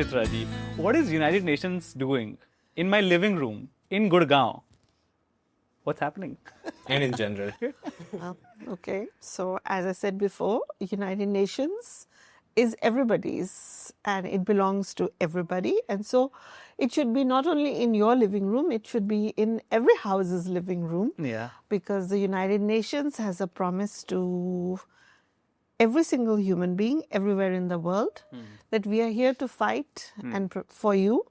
Chitra ji, what is United Nations doing in my living room in Gurgaon? What's happening? And in general. Okay, so as I said before, United Nations is everybody's and it belongs to everybody. And so it should be not only in your living room, it should be in every house's living room. Yeah. Because the United Nations has a promise to every single human being everywhere in the world that we are here to fight and for you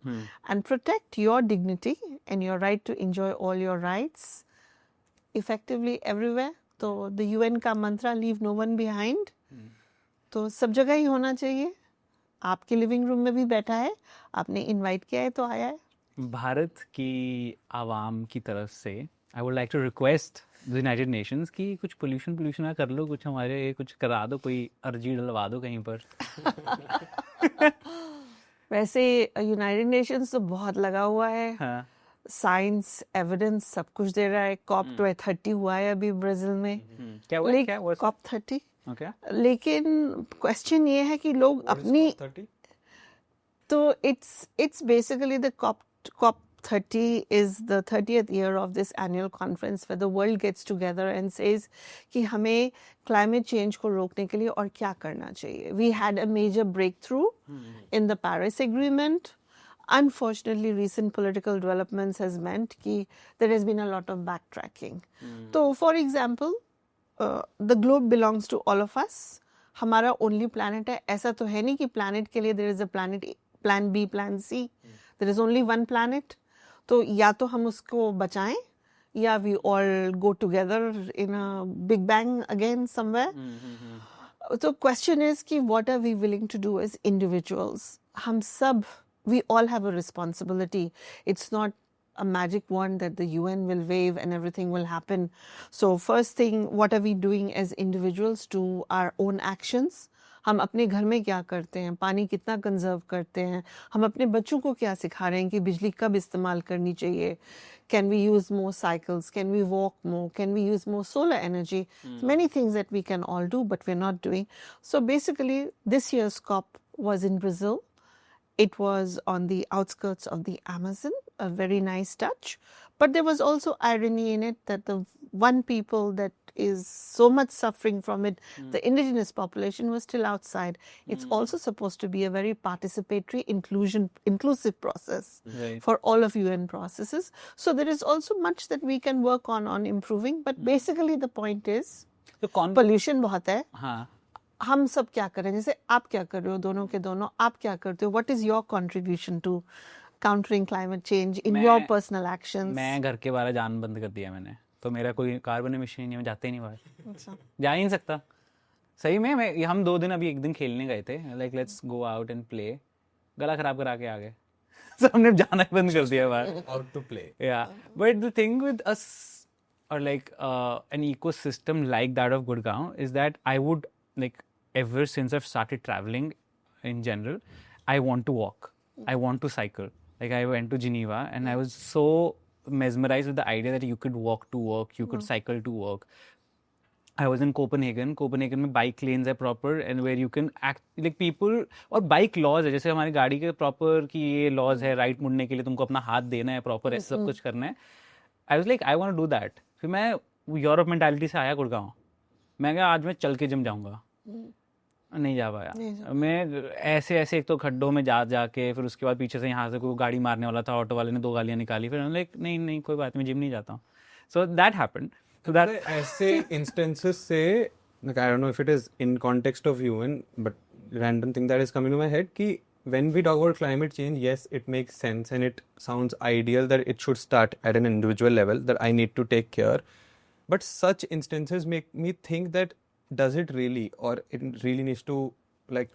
and protect your dignity and your right to enjoy all your rights effectively everywhere. So the UN का mantra, leave no one behind. तो सब जगह ही होना चाहिए. आपके living room में भी बैठा है, आपने इनवाइट किया है तो आया है. भारत की आवाम की तरफ से I would like to request the United Nations कि कुछ पोल्यूशन कर लो, कुछ हमारे कुछ करा दो, कोई अर्जी डलवा दो कहीं पर. वैसे यूनाइटेड नेशंस तो बहुत लगा हुआ है. हाँ. साइंस एविडेंस सब कुछ दे रहा है. COP 30 हुआ है अभी ब्राजील में. क्या हुआ? क्या हुआ? COP 30. Okay. लेकिन क्वेश्चन ये है कि लोग अपनी तो it's basically the COP 30 is the 30th year of this annual conference where the world gets together and says कि हमें climate change को रोकने के लिए और क्या करना चाहिए. We had a major breakthrough in the Paris Agreement. Unfortunately, recent political developments has meant कि there has been a lot of backtracking. So, for example, the globe belongs to all of us. हमारा only planet है. ऐसा तो है नहीं कि planet के लिए there is a planet A, plan B, plan C. There is only one planet. तो या तो हम उसको बचाएं या we all go together in a big bang again somewhere. So question is कि what are we willing to do as individuals? हम सब, we all have a responsibility. It's not a magic wand that the UN will wave and everything will happen. So first thing, what are we doing as individuals to our own actions? हम अपने घर में क्या करते हैं, पानी कितना conserve करते हैं, हम अपने बच्चों को क्या सिखा रहे हैं कि बिजली कब इस्तेमाल करनी चाहिए. Can we use more cycles? Can we walk more? Can we use more solar energy? Many things that we can all do, but we're not doing. So basically, this year's COP was in Brazil. It was on the outskirts of the Amazon, a very nice touch. But there was also irony in it that the one people that is so much suffering from it, the indigenous population, was still outside. It's also supposed to be a very participatory, inclusive process for all of UN processes. So there is also much that we can work on improving. But basically the point is, pollution बहुत है. हाँ. हम सब क्या करें, जैसे आप क्या कर रहे हो, दोनों के दोनों आप क्या करते हो, what is your contribution to countering climate change in your personal actions? मैं घर के बाहर जान बंद कर दिया मैंने, तो मेरा कोई कार्बन एमिशन नहीं है, मैं जाते ही नहीं बाहर. जा ही नहीं सकता. सही में हम 2 दिन अभी एक दिन खेलने गए थे, like let's go out and play, गला खराब करा के आ गए. So हमने जाना ही बंद कर दिया बाहर. Out to play. Yeah, but the thing with us or like an ecosystem like that of Gurgaon is that I would like ever since I've started traveling in general, I want to walk, I want to cycle. Like I went to Geneva and I was so mesmerized with the idea that you could walk to work, you could cycle to work. I was in Copenhagen में bike lanes है proper and where you can act like people और bike laws है, जैसे हमारी गाड़ी के proper कि ये laws है right मुड़ने के लिए तुमको अपना हाथ देना है proper ऐसा सब कुछ करना है. I was like I want to do that. फिर मैं यूरोप मेंटालिटी से आया गुड़गांव. मैं कहा आज मैं चल के जिम जाऊंगा. नहीं जा पाया. मैं ऐसे एक तो खड्डों में जाके फिर उसके बाद पीछे से यहाँ से कोई गाड़ी मारने वाला था, ऑटो वाले ने 2 गालियाँ निकाली. फिर लाइक नहीं कोई बात नहीं, जिम नहीं जाता हूँ. So that happened. So that ऐसे instances से, like I don't know if it is in context of UN, but random thing that is coming to my head कि when we talk about climate change, yes, it makes sense and it sounds ideal that it should start at an individual level, that I need to take care. But such instances make me think that does it really, or it really needs to, like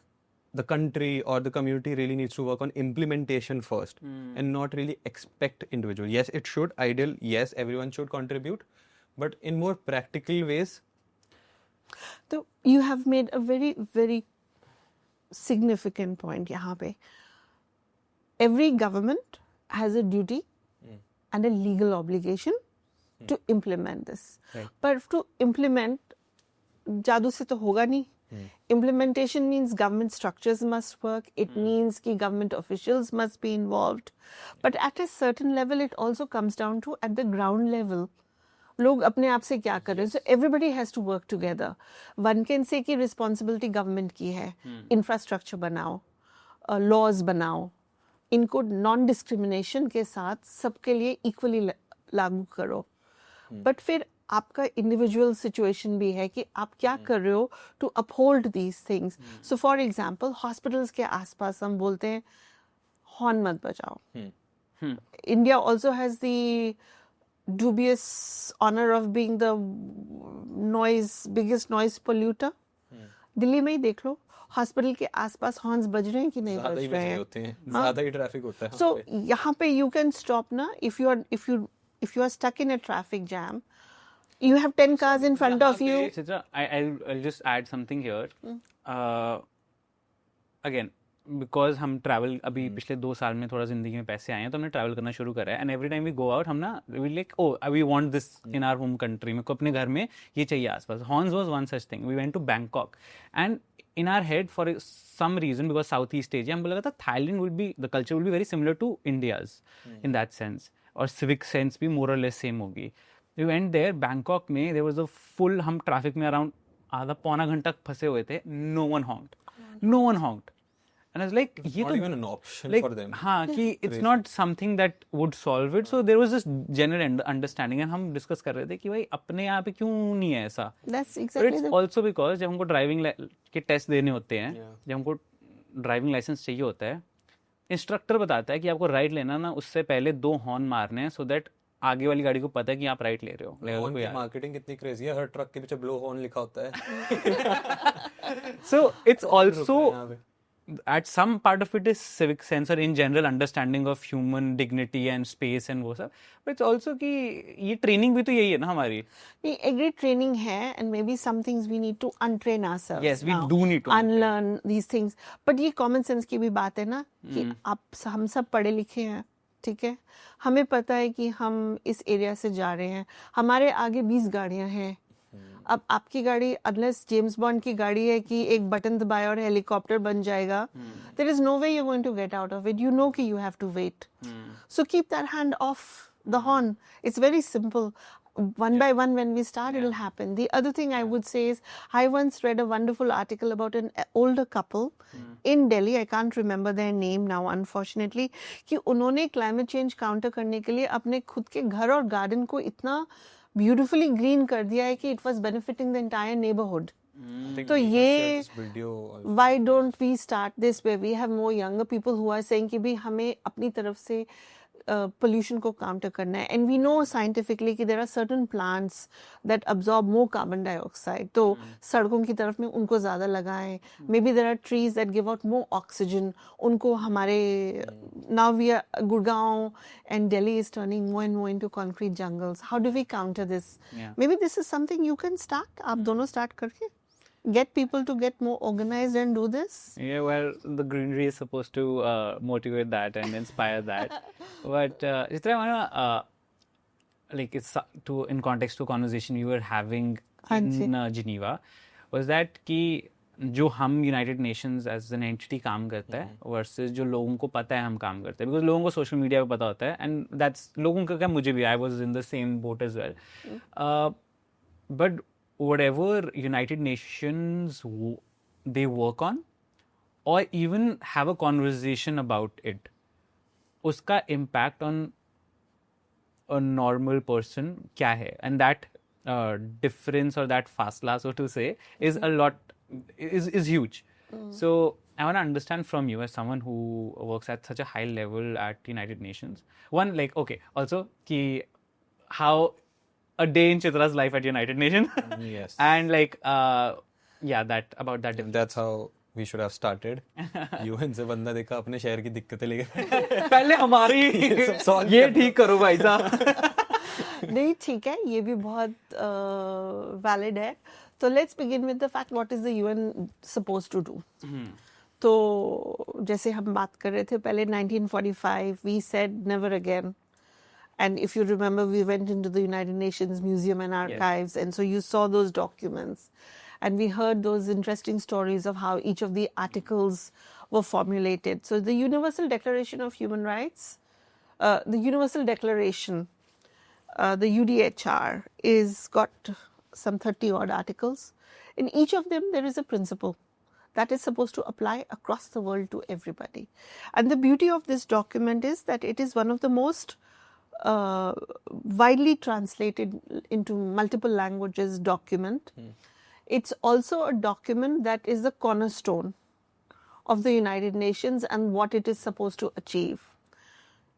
the country or the community really needs to work on implementation first and not really expect individual. Yes, it should, ideal, yes, everyone should contribute, but in more practical ways. So you have made a very, very significant point यहाँ पे. Every government has a duty and a legal obligation to implement this. Right. But to implement, जादू से तो होगा नहीं. Implementation means government structures must work. It means कि government officials must be involved. But at a certain level, it also comes down to at the ground level. लोग अपने आप से क्या कर रहे हैं? So everybody has to work together. One can say कि responsibility government की है. Infrastructure बनाओ, laws बनाओ. इनको non-discrimination के साथ सबके लिए equally लागू करो. But फिर आपका इंडिविजुअल सिचुएशन भी है कि आप क्या कर रहे हो to uphold these things. So for example hospitals के आसपास हम बोलते हैं हॉर्न मत बजाओ. India also has the dubious honor of being the biggest noise polluter. Delhi में ही देख लो हॉस्पिटल के आसपास हॉर्न्स बज रहे हैं कि नहीं बज रहे हैं. ज़्यादा ही ट्रैफिक होता है. सो यहाँ पे यू कैन स्टॉप ना. if you are stuck in a traffic jam, you have 10 cars in front of you. Chitra, I'll just add something here. Again, because हम ट्रैवल अभी पिछले 2 साल में थोड़ा जिंदगी में पैसे आए हैं तो हमने ट्रैवल करना शुरू करा है. And every time we go out हम ना we like we want this in our home country. मेरे को अपने घर में ये चाहिए आसपास. Horns was one such thing. We went to Bangkok and in our head for some reason because Southeast Asia हमको लगा था Thailand will be the culture will be very similar to India's in that sense और civic sense भी more or less same होगी. We went there Bangkok में there was a full हम traffic में around आधा पौना घंटा फंसे हुए थे. No one honked. And I was like, ये not तो even an option like, for them. हाँ कि it's not something that would solve it. So there was this general understanding and हम discuss कर रहे थे कि भाई अपने यहाँ पे क्यों नहीं है ऐसा. That's But exactly it's also because जब हमको ड्राइविंग के टेस्ट देने होते हैं, जब हमको ड्राइविंग लाइसेंस चाहिए होता है, इंस्ट्रक्टर बताता है कि आपको राइट लेना ना उससे पहले 2 हॉर्न मारने हैं so that आगे वाली गाड़ी को पता है कि आप राइट ले रहे हो. हॉर्न की मार्केटिंग कितनी क्रेजी है. हर ट्रक के पीछे ब्लो हॉर्न लिखा होता है. So it's also at some part of it is civic sense or in general understanding of human dignity and space and वो सब. But it's also कि ये ट्रेनिंग भी तो यही है ना हमारी. नहीं एग्री ट्रेनिंग है and maybe some things we need to untrain ourselves. Yes, we do need to unlearn these things. But ये common sense की भी बात है ना कि हम सब पढ़े लिखे हैं. ठीक है हमें पता है कि हम इस एरिया से जा रहे हैं. हमारे आगे 20 गाड़ियां हैं. अब आपकी गाड़ी अनलेस जेम्स बॉन्ड की गाड़ी है कि एक बटन दबाया और हेलीकॉप्टर बन जाएगा. There is no way you are going to get out of it. You know कि you have to wait. So keep that hand off the horn. It's very simple. One by one when we start it'll happen. The other thing I would say is I once read a wonderful article about an older couple in Delhi. I can't remember their name now unfortunately. कि उन्होंने climate change counter करने के लिए अपने खुद के घर और garden को इतना beautifully green कर दिया है कि it was benefiting the entire neighborhood. तो ये why don't we start this way? We have more younger people who are saying कि भी हमें अपनी तरफ से पोल्यूशन को काउंटर करना है. एंड वी नो साइंटिफिकली कि there are certain plants that absorb more carbon dioxide. तो सड़कों की तरफ में उनको ज़्यादा लगाएं. Maybe there are trees that give out more oxygen. उनको हमारे now we are Gurgaon and Delhi is turning more and more into concrete jungles. How do we counter this? Maybe this is something you can start. आप दोनों start करके get people to get more organized and do this? Yeah, well, the greenery is supposed to motivate that and inspire that. But Chitra, I wanna like it's in context to conversation we were having in Geneva was that कि जो हम United Nations as an entity काम करता है versus जो लोगों को पता है हम काम करते हैं. बिकॉज लोगों को सोशल मीडिया पे पता होता है एंड दैट्स लोगों का क्या मुझे भी I was in the same boat as well. But whatever United Nations they work on or even have a conversation about it, uska impact on a normal person kya hai? And that difference or that fasla, so to say, is a lot is huge. So I want to understand from you as someone who works at such a high level at United Nations. One, like, okay, also ki how a day in Chitra's life at United Nations. Yes. And like, yeah, that about that. That's how we should have started. UN से बंदा देखा अपने शहर की दिक्कतें लेके पहले हमारी ये ठीक करो भाई साहब. नहीं ठीक है ये भी बहुत वैलिड है. तो let's begin with the fact what is the UN supposed to do. तो जैसे हम बात कर रहे थे पहले 1945 we said never again. And if you remember, we went into the United Nations Museum and Archives, and so you saw those documents. and we heard those interesting stories of how each of the articles were formulated. So the Universal Declaration of Human Rights, the Universal Declaration, the UDHR, is got some 30 odd articles. In each of them there is a principle that is supposed to apply across the world to everybody. And the beauty of this document is that it is one of the most widely translated into multiple languages document. It's also a document that is the cornerstone of the United Nations and what it is supposed to achieve.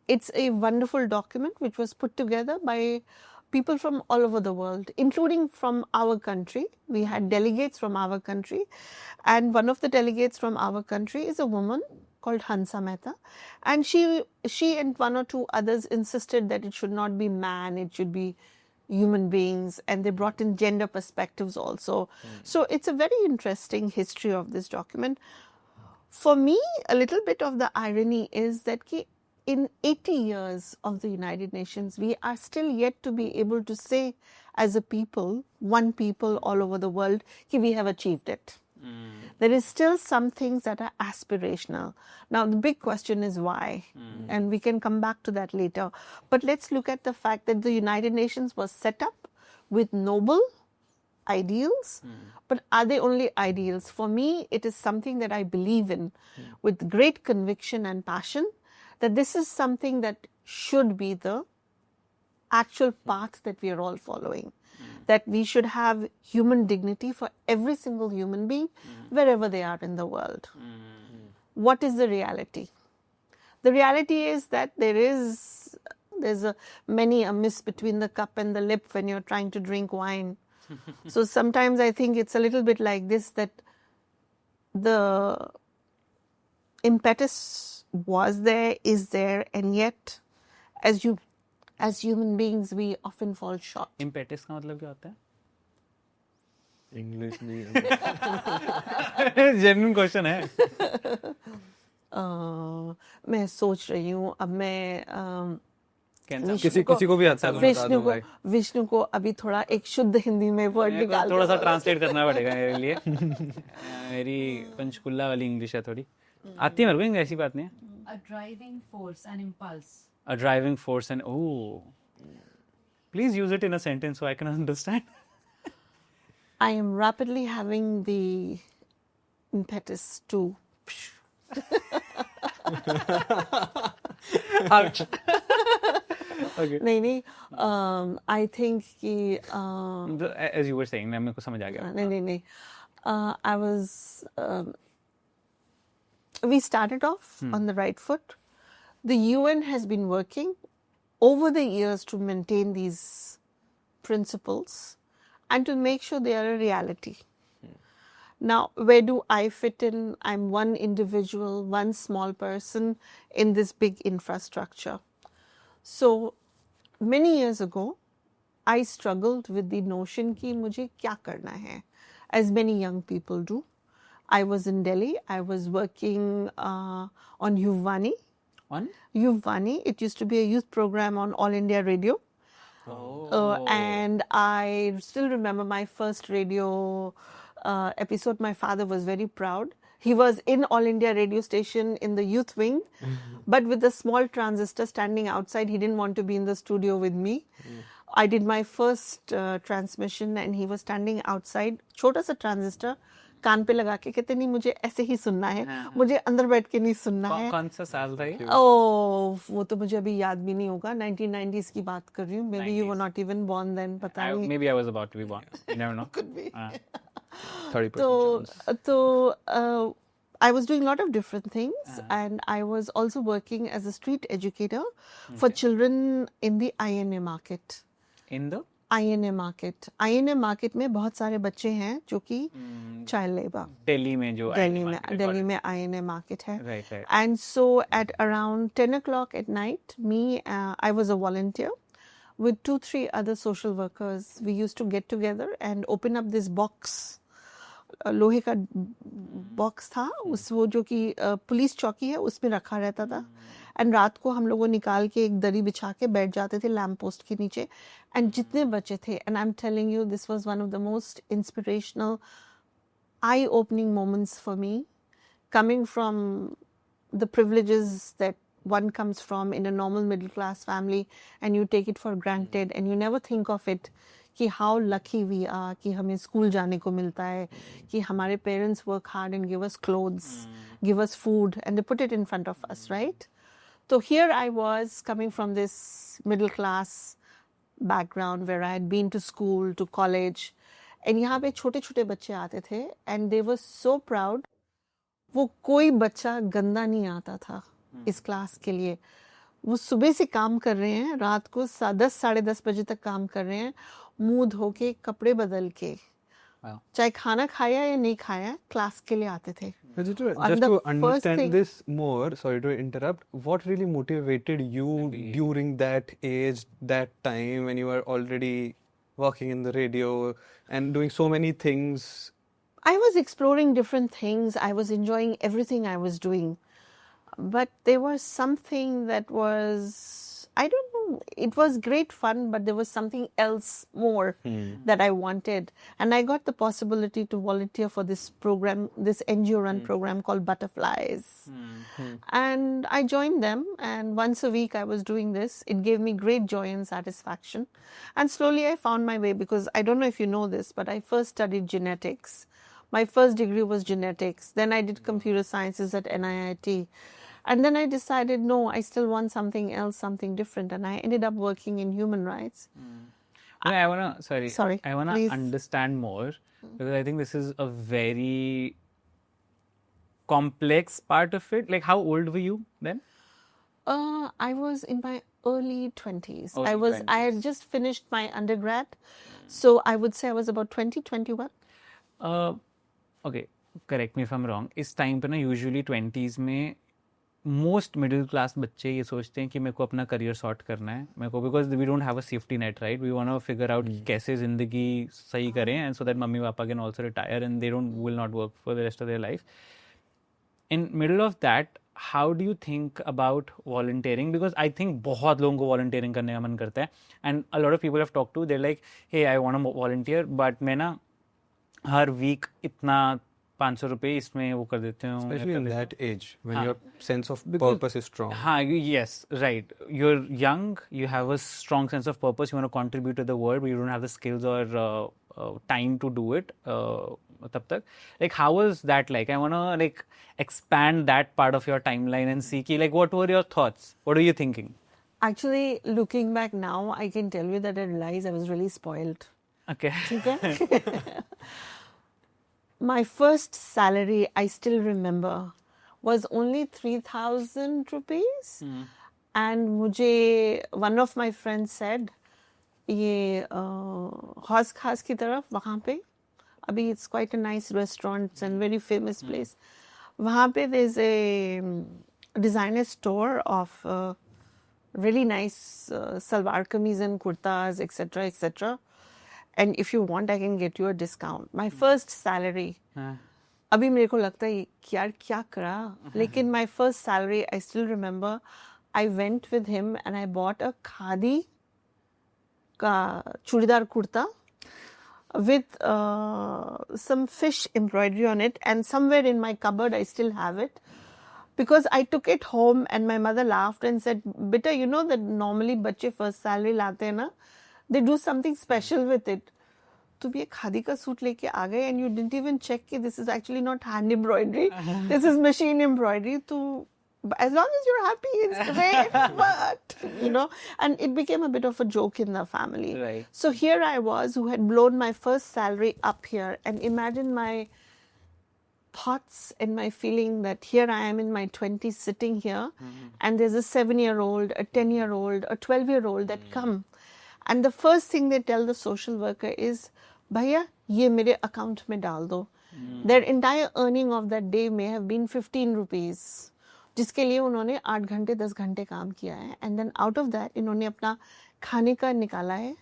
It's a wonderful document which was put together by people from all over the world, including from our country. We had delegates from our country, and one of the delegates from our country is a woman called Hansa Mehta, and she and one or two others insisted that it should not be man, it should be human beings, and they brought in gender perspectives also. So it's a very interesting history of this document. For me, a little bit of the irony is that in 80 years of the United Nations, we are still yet to be able to say as a people, one people all over the world, that we have achieved it. There is still some things that are aspirational. Now, the big question is why, and we can come back to that later. But let's look at the fact that the United Nations was set up with noble ideals, but are they only ideals? For me, it is something that I believe in with great conviction and passion, that this is something that should be the actual path that we are all following. That we should have human dignity for every single human being wherever they are in the world. What is the reality? The reality is that there's many a miss between the cup and the lip when you're trying to drink wine. So sometimes I think it's a little bit like this, that the impetus was there, is there, and yet as human beings we often fall short. Impetus का मतलब क्या होता है? English नहीं Genuine question है. मैं सोच रही हूँ, अब मैं किसी को भी आता है बता दो भाई. विष्णु को अभी थोड़ा एक शुद्ध हिंदी में वर्ड निकाल थोड़ा सा ट्रांसलेट करना पड़ेगा मेरे लिए. मेरी पंचकुला वाली इंग्लिश है थोड़ी. आती है मेरे को इंग्लिश, ऐसी बात नहीं है. A driving force, an impulse. A driving force, and please use it in a sentence so I can understand. I am rapidly having the impetus to Ouch. Okay. नहीं, I think कि as you were saying, मेरे को समझ आ गया. नहीं, I was we started off on the right foot. The UN has been working over the years to maintain these principles and to make sure they are a reality. Now, where do I fit in? I'm one individual, one small person in this big infrastructure. So, many years ago, I struggled with the notion कि मुझे क्या करना है, as many young people do. I was in Delhi. I was working on Yuvvani. On? Yuvvani. It used to be a youth program on All India Radio. And I still remember my first radio episode. My father was very proud. He was in All India radio station in the youth wing, but with a small transistor standing outside. He didn't want to be in the studio with me. I did my first transmission and he was standing outside. छोटा सा transistor. कान पे लगा के कहते नहीं मुझे ऐसे ही सुनना है, मुझे अंदर बैठ के नहीं सुनना है. कौन सा साल था ये? वो तो मुझे अभी याद भी नहीं होगा. 1990s की बात कर रही हूँ. Maybe you were not even born then. पता नहीं. Maybe I was about to be born. You never know. Could be. 30% chance. So I was doing a lot of different things, and I was also working as a street educator for children in the INA market. In the INA market. INA market में बहुत सारे बच्चे हैं जो कि child labor. Delhi में जो दिल्ली में INA market है. Right. And so at around 10 o'clock at night, I was a volunteer with 2-3 other social workers. We used to get together and open up this box. लोहे का बॉक्स था, वो जो कि पुलिस चौकी है उसमें रखा रहता था. एंड रात को हम लोगों निकाल के एक दरी बिछा के बैठ जाते थे लैम्प पोस्ट के नीचे. एंड जितने बच्चे थे, and I am telling you, this was one of the most inspirational eye-opening moments for me, coming from the privileges that one comes from in a normal middle-class family, and you take it for granted, and you never think of it कि how lucky we are कि हमें school जाने को मिलता है, कि हमारे parents work hard and give us clothes, give us food, and they put it in front of us, right? So here I was coming from this middle-class background where I had been to school, to college, and यहाँ पे छोटे-छोटे बच्चे आते थे, and they were so proud. वो कोई बच्चा गंदा नहीं आता था इस क्लास के लिए. वो सुबह से काम कर रहे हैं, रात को 10 साढ़े 10 बजे तक काम कर रहे हैं, मुंह धो के कपड़े बदल के, चाहे खाना खाया या नहीं खाया, क्लास के लिए आते थे. Just to understand this more, sorry to interrupt, what really motivated you during that age, that time when you were already working in the radio and doing so many things? I was exploring different things. I was enjoying everything I was doing. But there was something that was, I don't know, it was great fun, but there was something else more that I wanted. And I got the possibility to volunteer for this program, this NGO-run program called Butterflies. And I joined them, and once a week I was doing this. It gave me great joy and satisfaction. And slowly I found my way, because I don't know if you know this, but I first studied genetics. My first degree was genetics. Then I did computer sciences at NIIT. And then I decided, no, I still want something else, something different. And I ended up working in human rights. I want to, Sorry, I want to understand more, because I think this is a very complex part of it. Like, how old were you then? I was in my early 20s. Early I had just finished my undergrad. So I would say I was about 20, 21. Okay, correct me if I'm wrong. इस time पे ना usually 20s में most middle class बच्चे ये सोचते हैं कि मेरे को अपना करियर सॉर्ट करना है, मेरे को, because we don't have a safety net, right? We want to figure out कैसे ज़िंदगी सही करें, and so that mummy papa can also retire and they will not work for the rest of their life. In middle of that, how do you think about volunteering? Because I think बहुत लोगों को volunteering करने का मन करता है, and a lot of people have talk to, there like, hey I want to volunteer, but मैं ना हर वीक इतना 500 रुपये इसमें वो कर देते हूँ. Especially in that age, when your sense of purpose is strong. हाँ, yes, right. You're young, you have a strong sense of purpose, you want to contribute to the world, but you don't have the skills or time to do it. तब तक, like, how was that like? I want to like expand that part of your timeline and see, like, what were your thoughts? What are you thinking? Actually, looking back now, I can tell you that I realized I was really spoiled. Okay. My first salary, I still remember, was only 3,000 rupees. And one of my friends said, ये हौस खास की तरफ वहाँ पे, अभी it's quite a nice restaurant and very famous place. वहाँ पे there's a designer store of really nice salwar kameez and kurtas, etc., etc. And if you want, I can get you a discount. My first salary. अभी मेरे को लगता है यार क्या करा, लेकिन my first salary, I still remember, I went with him and I bought a khadi का churidar kurta with some fish embroidery on it, and somewhere in my cupboard I still have it, because I took it home and my mother laughed and said, "Beta, you know that normally बच्चे first salary लाते हैं ना, they do something special with it. तुम ये खादी का suit लेके आ गए and you didn't even check कि this is actually not hand embroidery, this is machine embroidery. तो as long as you're happy, it's great." But you know, and it became a bit of a joke in the family. Right. So here I was, who had blown my first salary up here, and imagine my thoughts and my feeling that here I am in my 20s sitting here, and there's a 7-year-old, a 10-year-old, a 12-year-old that come. And the first thing they tell the social worker is, "Bhaiya, ye mere account mein dal do." Their entire earning of that day may have been 15 rupees, जिसके लिए उन्होंने 8 घंटे 10 घंटे काम किया है. And then out of that, इन्होंने अपना खाने का निकाला है,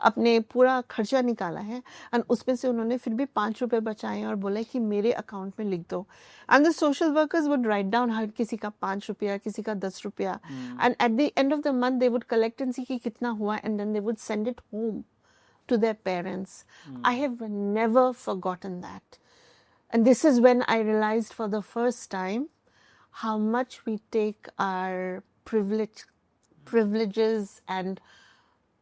अपने पूरा खर्चा निकाला है, and उसमें से उन्होंने फिर भी 5 रुपए बचाए और बोला कि मेरे अकाउंट में लिख दो. And the social workers would write down हर किसी का 5 रुपया, किसी का 10 रुपया, and at the end of the month they would collect and see कि कितना हुआ, and then they would send it home to their parents. I have never forgotten that. And this is when I realized for the first time how much we take our privileges and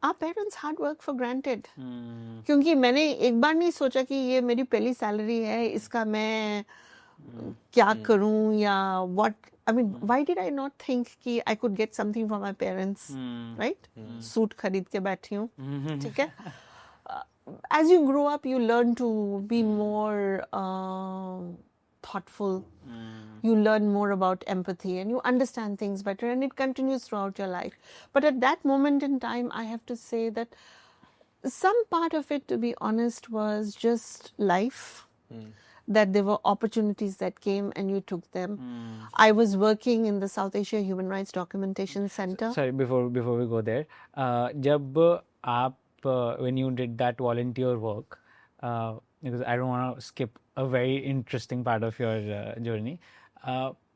our parents' hard work for granted. क्योंकि मैंने एक बार नहीं सोचा कि ये मेरी पहली salary है, इसका मैं क्या करूं या what. I mean, why did I not think कि I could get something from my parents, right? Suit खरीद के बैठी हूँ, ठीक है? As you grow up, you learn to be more thoughtful. You learn more about empathy and you understand things better, and it continues throughout your life. But at that moment in time, I have to say that some part of it, to be honest, was just life. That there were opportunities that came and you took them. I was working in the South Asia Human Rights Documentation Center. Sorry, before we go there, जब आप when you did that volunteer work, because I don't want to skip a very interesting part of your journey,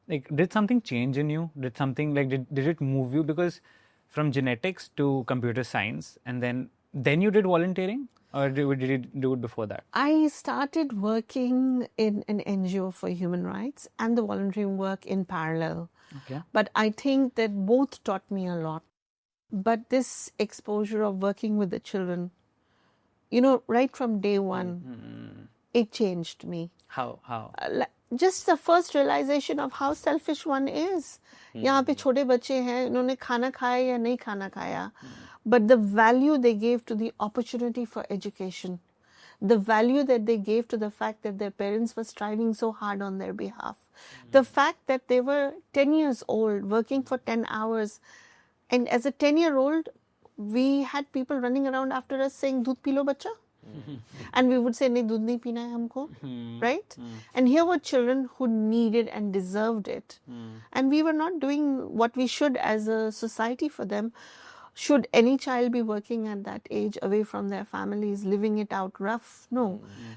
like did something change in you? Did something like did it move you? Because from genetics to computer science, and then you did volunteering, or did you do it before that? I started working in an NGO for human rights and the volunteering work in parallel. Okay. But I think that both taught me a lot. But this exposure of working with the children, you know, right from day one, it changed me. How? Just the first realization of how selfish one is. यहाँ पे छोटे बच्चे हैं, उन्होंने खाना खाया या नहीं खाना खाया. But the value they gave to the opportunity for education, the value that they gave to the fact that their parents were striving so hard on their behalf, the fact that they were 10 years old, working for 10 hours, and as a 10-year-old, we had people running around after us saying, "Doodh pilo bacha," and we would say, "Nahi, doodh nahi pina hai humko," right? And here were children who needed and deserved it, and we were not doing what we should as a society for them. Should any child be working at that age away from their families, living it out rough? No.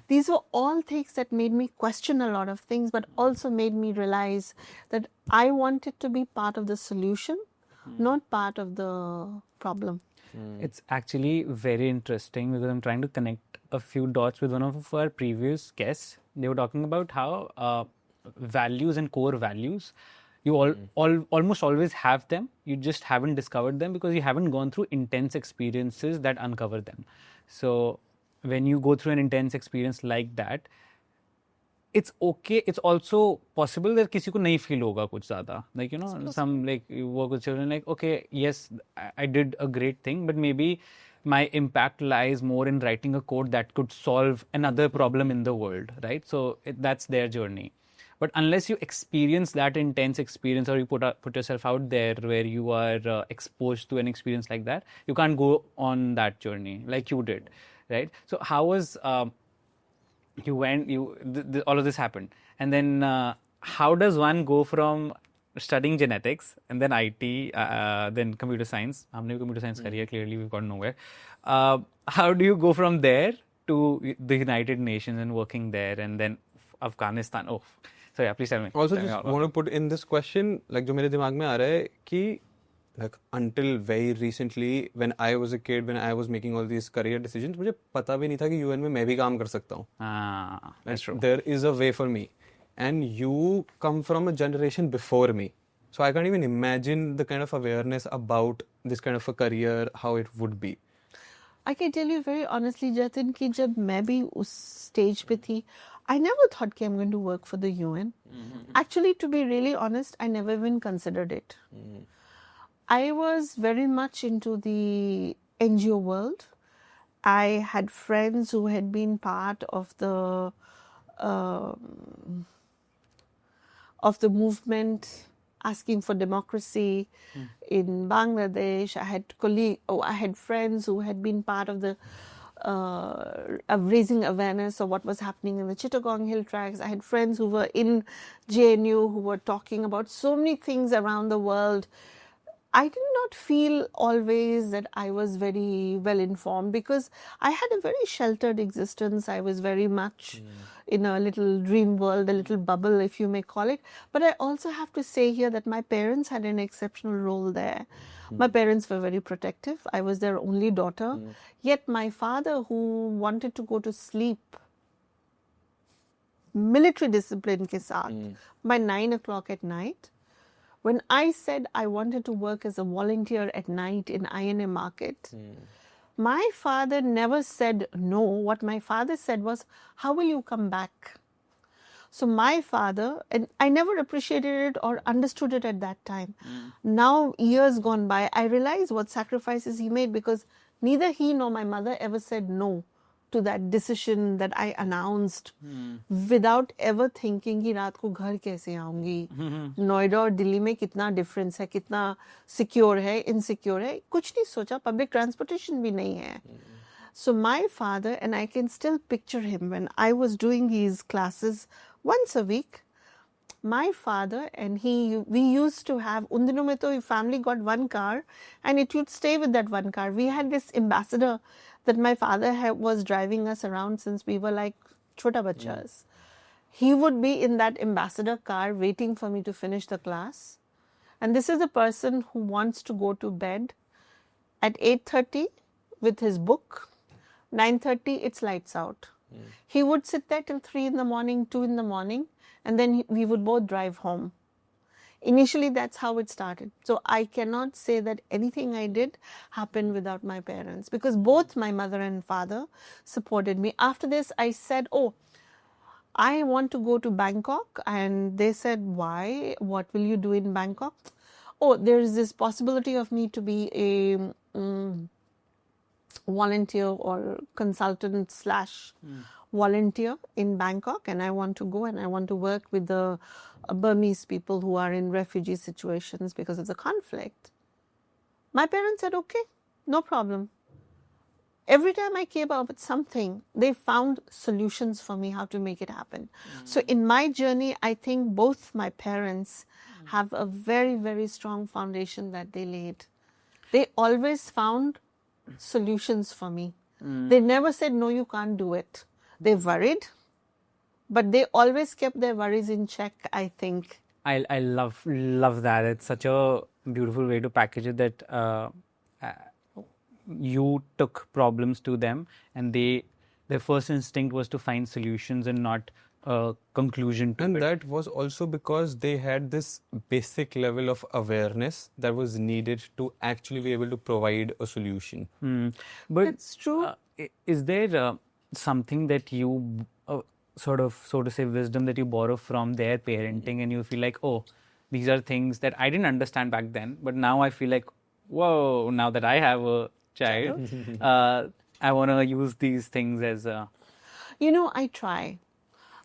These were all things that made me question a lot of things, but also made me realize that I wanted to be part of the solution, not part of the problem. It's actually very interesting because I'm trying to connect a few dots with one of our previous guests. They were talking about how values and core values, you almost always have them. You just haven't discovered them because you haven't gone through intense experiences that uncover them. So when you go through an intense experience like that, it's okay. It's also possible that किसी को नहीं feel होगा कुछ ज़्यादा. Like, you know, some like you work with children like, okay, yes, I did a great thing, but maybe my impact lies more in writing a code that could solve another problem in the world, right? So that's their journey. But unless you experience that intense experience, or you put yourself out there where you are exposed to an experience like that, you can't go on that journey like you did, right? So how was you went? All of this happened, and then how does one go from studying genetics and then IT, then computer science? हमने भी computer science करी है, clearly we've gone nowhere. How do you go from there to the United Nations and working there, and then Afghanistan? Oh. So yeah, please tell me. Also, just want to put in this question, like जो मेरे दिमाग में आ रहा है कि like until very recently, when I was a kid, when I was making all these career decisions, मुझे पता भी नहीं था कि UN में मैं भी काम कर सकता हूँ. That's true. There is a way for me, and you come from a generation before me, so I can't even imagine the kind of awareness about this kind of a career, how it would be. I can tell you very honestly, Jatin, कि जब मैं भी उस stage पे थी, I never thought कि I'm going to work for the UN. Actually, to be really honest, I never even considered it. I was very much into the NGO world. I had friends who had been part of the movement asking for democracy in Bangladesh. I had friends who had been part of the of raising awareness of what was happening in the Chittagong Hill Tracts. I had friends who were in JNU who were talking about so many things around the world. I did not feel always that I was very well informed because I had a very sheltered existence. I was very much in a little dream world, a little bubble, if you may call it. But I also have to say here that my parents had an exceptional role there. My parents were very protective. I was their only daughter. Yet my father, who wanted to go to sleep military discipline ke saath, by 9 o'clock at night. When I said I wanted to work as a volunteer at night in INA Market, my father never said no. What my father said was, how will you come back? So my father, and I never appreciated it or understood it at that time. Now, years gone by, I realize what sacrifices he made, because neither he nor my mother ever said no to that decision that I announced without ever thinking कि रात को घर कैसे आऊंगी, नोएडा और दिल्ली में कितना difference है, कितना सिक्योर है, इनसिक्योर है, कुछ नहीं सोचा, पब्लिक ट्रांसपोर्टेशन भी नहीं है. So my father, and I can still picture him when I was doing his classes once a week. My father and we used to have, उन दिनों में तो family got one car and it would stay with that one car. We had this ambassador that my father was driving us around since we were like chota bachas. He would be in that ambassador car waiting for me to finish the class. And this is a person who wants to go to bed at 8:30 with his book. 9:30, it's lights out. He would sit there till 3 in the morning, 2 in the morning, and then we would both drive home. Initially, that's how it started. So I cannot say that anything I did happened without my parents, because both my mother and father supported me. After this, I said, oh, I want to go to Bangkok. And they said, why? What will you do in Bangkok? Oh, there is this possibility of me to be a volunteer or consultant / volunteer in Bangkok, and I want to go and I want to work with the Burmese people who are in refugee situations because of the conflict. My parents said, okay, no problem. Every time I came up with something, they found solutions for me how to make it happen. So in my journey, I think both my parents have a very, very strong foundation that they laid. They always found solutions for me. They never said, no, you can't do it. They worried, but they always kept their worries in check, I think. I love that. It's such a beautiful way to package it, that you took problems to them and their first instinct was to find solutions and not a conclusion to and it. That was also because they had this basic level of awareness that was needed to actually be able to provide a solution. But That's true. Is there something that you sort of, so to say, wisdom that you borrow from their parenting and you feel like, oh, these are things that I didn't understand back then, but now I feel like, whoa, now that I have a child, I want to use these things as a... I try.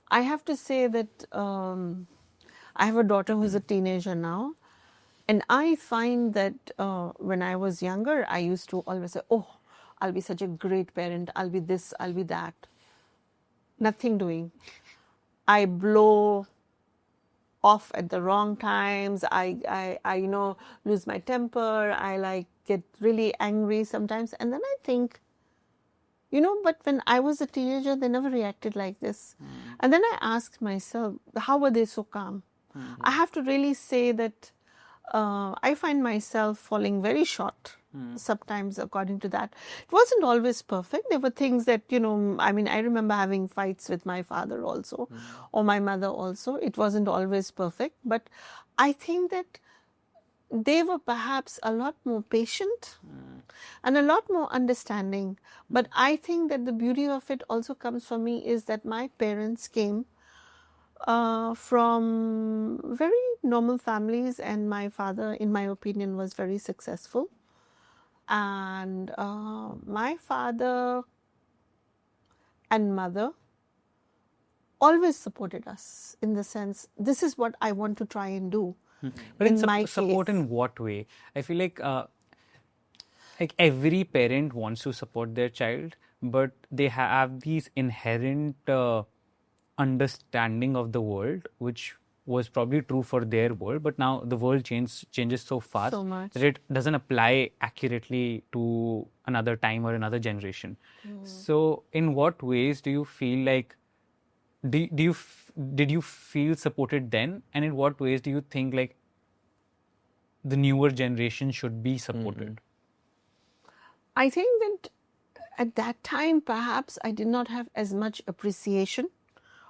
I have to say that I have a daughter who's a teenager now, and I find that when I was younger, I used to always say, oh, I'll be such a great parent, I'll be this, I'll be that. Nothing doing. I blow off at the wrong times. I lose my temper. I get really angry sometimes. And then I think, but when I was a teenager, they never reacted like this. And then I asked myself, how were they so calm? I have to really say that I find myself falling very short sometimes according to that. It wasn't always perfect. There were things that, I remember having fights with my father also, or my mother also. It wasn't always perfect. But I think that they were perhaps a lot more patient and a lot more understanding. But I think that the beauty of it also comes for me is that my parents came from very normal families, and my father, in my opinion, was very successful. And my father and mother always supported us in the sense, this is what I want to try and do. But it's my support case. in what way? I feel like every parent wants to support their child, but they have these inherent understanding of the world, which was probably true for their world, but now the world changes so fast So much. that it doesn't apply accurately to another time or another generation. So in what ways do you feel like, did you feel supported then, and in what ways do you think like the newer generation should be supported? I think that at that time, perhaps I did not have as much appreciation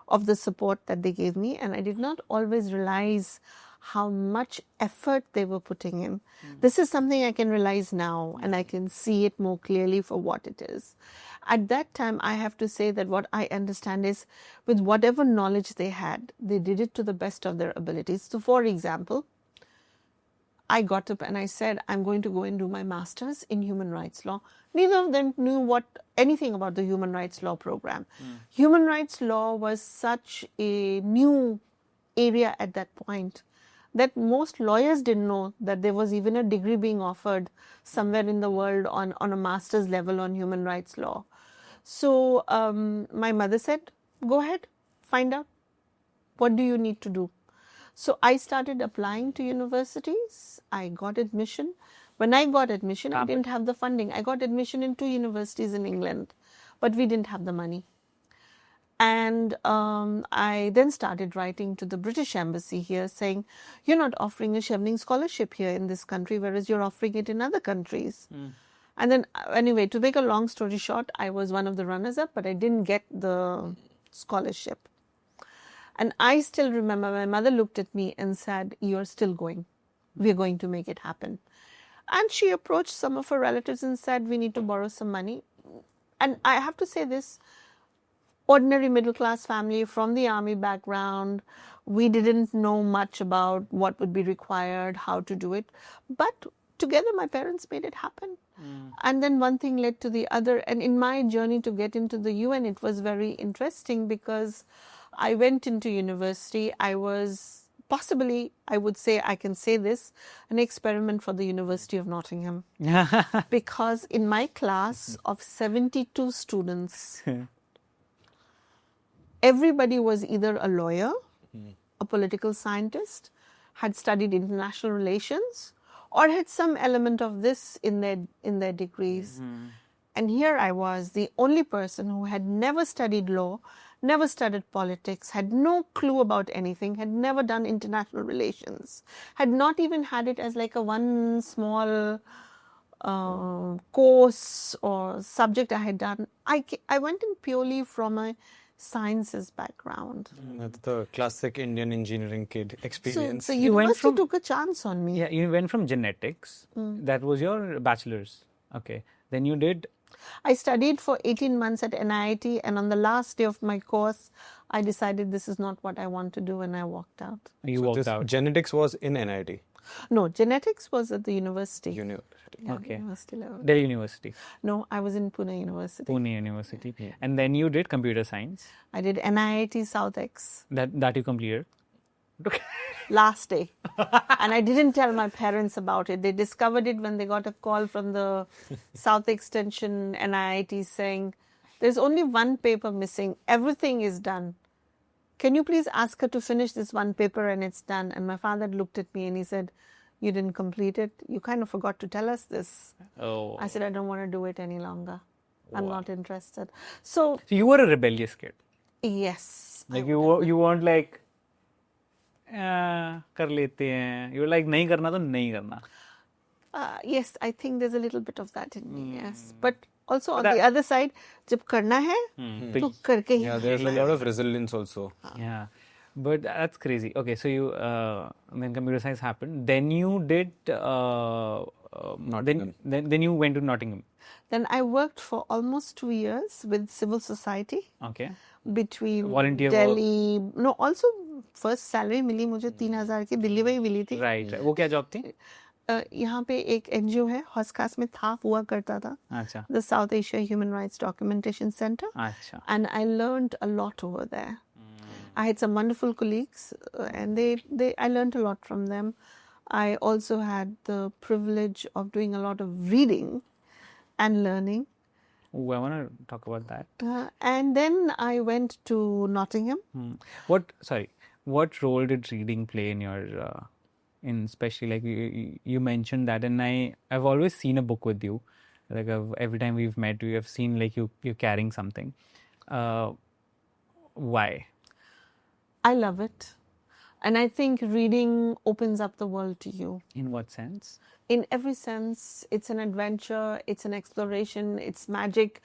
of the support that they gave me, and I did not always realize how much effort they were putting in. This is something I can realize now, and I can see it more clearly for what it is. At that time, I have to say that what I understand is, with whatever knowledge they had, they did it to the best of their abilities. So, for example, I got up and I said, I'm going to go and do my master's in human rights law. Neither of them knew anything about the human rights law program. Human rights law was such a new area at that point that most lawyers didn't know that there was even a degree being offered somewhere in the world on a master's level on human rights law. So my mother said, go ahead, find out. What do you need to do? So I started applying to universities. I got admission. When I got admission, I didn't have the funding. I got admission in 2 universities in England, but we didn't have the money. And I then started writing to the British Embassy here saying, you're not offering a Chevening scholarship here in this country, whereas you're offering it in other countries. And then, anyway, to make a long story short, I was one of the runners-up, but I didn't get the scholarship. And I still remember my mother looked at me and said, you're still going. We're going to make it happen. And she approached some of her relatives and said, we need to borrow some money. And I have to say this, ordinary middle-class family from the army background, we didn't know much about what would be required, how to do it. But together, my parents made it happen. And then one thing led to the other. And in my journey to get into the UN, it was very interesting because I went into university. I was possibly, I would say, I can say this, an experiment for the University of Nottingham. Because in my class of 72 students, everybody was either a lawyer, a political scientist, had studied international relations, or had some element of this in their degrees. And here I was, the only person who had never studied law, never studied politics, had no clue about anything, had never done international relations, had not even had it as like a one small course or subject I had done. I went in purely from a sciences background. That's the classic Indian engineering kid experience. So university took a chance on me. Yeah, you went from genetics. That was your bachelor's. Okay. Then you did... I studied for 18 months at NIT, and on the last day of my course, I decided this is not what I want to do, and I walked out. You walked out. Genetics was in NIT? No, genetics was at the university. Yeah, okay. University level. Delhi University. No, I was in Pune University. Pune University. And then you did computer science. I did NIT SouthX. That you completed. Last day. And I didn't tell my parents about it. They discovered it when they got a call from the South Extension NIT saying, there's only one paper missing. Everything is done. Can you please ask her to finish this one paper and it's done? And my father looked at me and he said, you didn't complete it. You kind of forgot to tell us this. Oh. I said, I don't want to do it any longer. I'm not interested. So you were a rebellious kid. Yes. Like you weren't like, kar lete hain. You were like, nahi karna to nahi karna. Yes, I think there's a little bit of that in me, yes. But also on the other side, जब करना है, तो करके ही. Yeah, there's a lot of resilience also. Yeah, but that's crazy. Okay, so you then computer science happened. Then you did. Then you went to Nottingham. Then I worked for almost 2 years with civil society. Okay. Between Volunteer Delhi. Work. No, also first salary मिली मुझे 3,000 की दिल्ली में ही मिली थी. Right. वो क्या job थी? यहाँ पे एक NGO है, हॉस्कास में था हुआ करता था. अच्छा. The South Asia Human Rights Documentation Center. अच्छा. And I learned a lot over there. I had some wonderful colleagues, and I learned a lot from them. I also had the privilege of doing a lot of reading and learning. Ooh, I want to talk about that. And then I went to Nottingham. What role did reading play in your, especially like you mentioned that, and I've always seen a book with you. Like every time we've met, you have seen like you're carrying something. Why? I love it. And I think reading opens up the world to you. In what sense? In every sense. It's an adventure, it's an exploration, it's magic,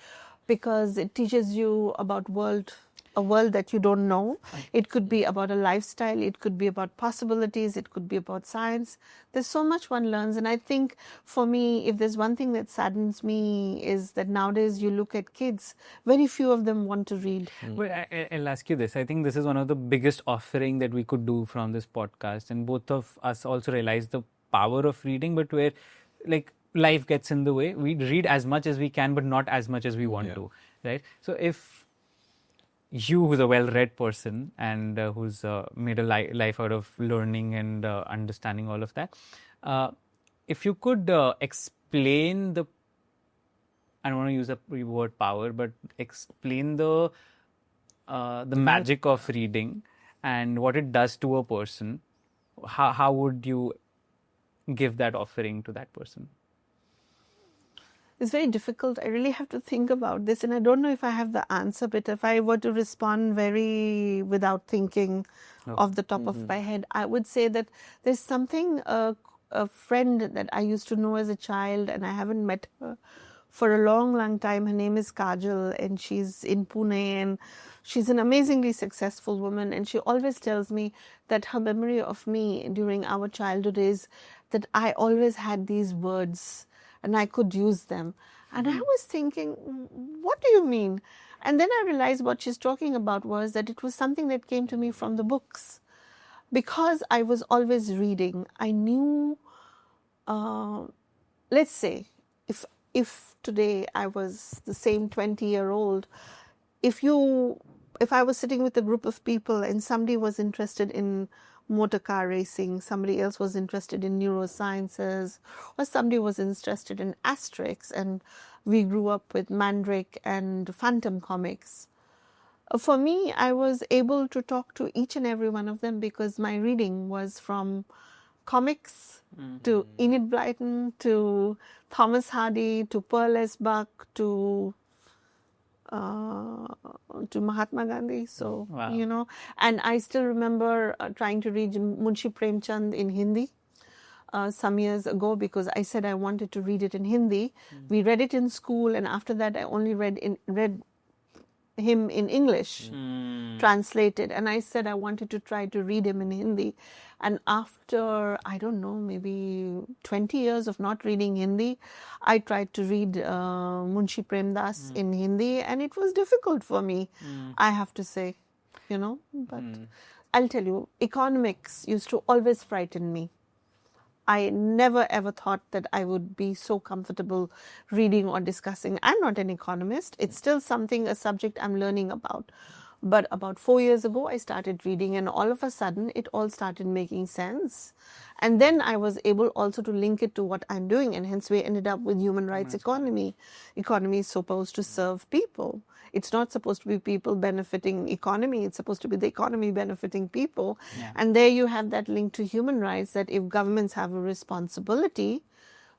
because it teaches you about world. a world that you don't know. It could be about a lifestyle. It could be about possibilities. It could be about science. There's so much one learns. And I think for me, if there's one thing that saddens me is that nowadays you look at kids, very few of them want to read. But I'll ask you this. I think this is one of the biggest offering that we could do from this podcast. And both of us also realize the power of reading, but where like life gets in the way. We read as much as we can, but not as much as we want to, right? So if you, who's a well-read person and who's made a life out of learning and understanding all of that, if you could explain the, I don't want to use the word power, but explain the magic of reading and what it does to a person, how would you give that offering to that person? It's very difficult. I really have to think about this, and I don't know if I have the answer, but if I were to respond very without thinking off the top of my head, I would say that there's something, a friend that I used to know as a child, and I haven't met her for a long, long time. Her name is Kajal, and she's in Pune, and she's an amazingly successful woman, and she always tells me that her memory of me during our childhood is that I always had these words and I could use them. And I was thinking, what do you mean? And then I realized what she's talking about was that it was something that came to me from the books. Because I was always reading, I knew, let's say, if today I was the same 20-year-old, if I was sitting with a group of people and somebody was interested in motor car racing, somebody else was interested in neurosciences, or somebody was interested in Asterix, and we grew up with Mandrake and Phantom comics. For me, I was able to talk to each and every one of them because my reading was from comics to Enid Blyton to Thomas Hardy to Pearl S. Buck to Mahatma Gandhi. So, you know, and I still remember trying to read Munshi Premchand in Hindi some years ago because I said I wanted to read it in Hindi. We read it in school, and after that I only read him in English, translated, and I said I wanted to try to read him in Hindi. And after, I don't know, maybe 20 years of not reading Hindi, I tried to read Munshi Premdas in Hindi, and it was difficult for me, I have to say, you know. But I'll tell you, economics used to always frighten me. I never ever thought that I would be so comfortable reading or discussing. I'm not an economist. It's still a subject I'm learning about. But about 4 years ago, I started reading, and all of a sudden, it all started making sense. And then I was able also to link it to what I'm doing, and hence we ended up with human rights economy. Economy is supposed to serve people. It's not supposed to be people benefiting economy. It's supposed to be the economy benefiting people. Yeah. And there you have that link to human rights, that if governments have a responsibility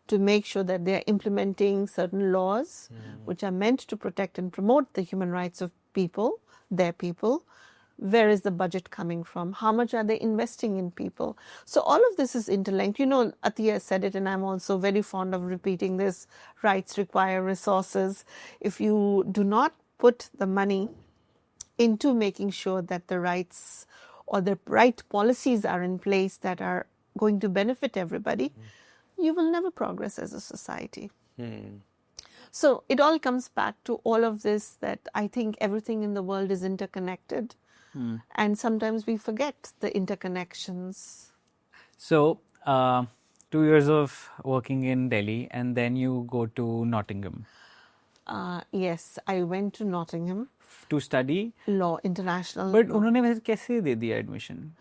to make sure that they are implementing certain laws which are meant to protect and promote the human rights of people, their people, where is the budget coming from? How much are they investing in people? So all of this is interlinked. You know, Atiya said it, and I'm also very fond of repeating this: rights require resources. If you do not put the money into making sure that the rights or the right policies are in place that are going to benefit everybody, you will never progress as a society. So it all comes back to all of this, that I think everything in the world is interconnected. And sometimes we forget the interconnections. So, 2 years of working in Delhi, and then you go to Nottingham. Yes, I went to Nottingham. To study? Law, international law. But उन्होंने वैसे कैसे दे दिया admission?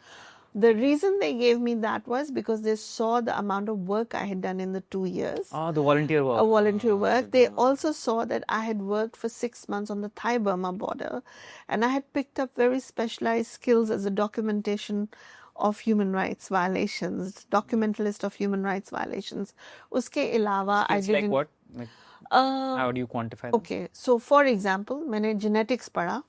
The reason they gave me that was because they saw the amount of work I had done in the 2 years. Oh, the volunteer work. Volunteer work. They also saw that I had worked for 6 months on the Thai-Burma border, and I had picked up very specialized skills as a documentation of human rights violations, documentalist of human rights violations. Uske alawa, I didn't... Like what? Like, how do you quantify them? Okay, so for example, मैंने genetics पढ़ा,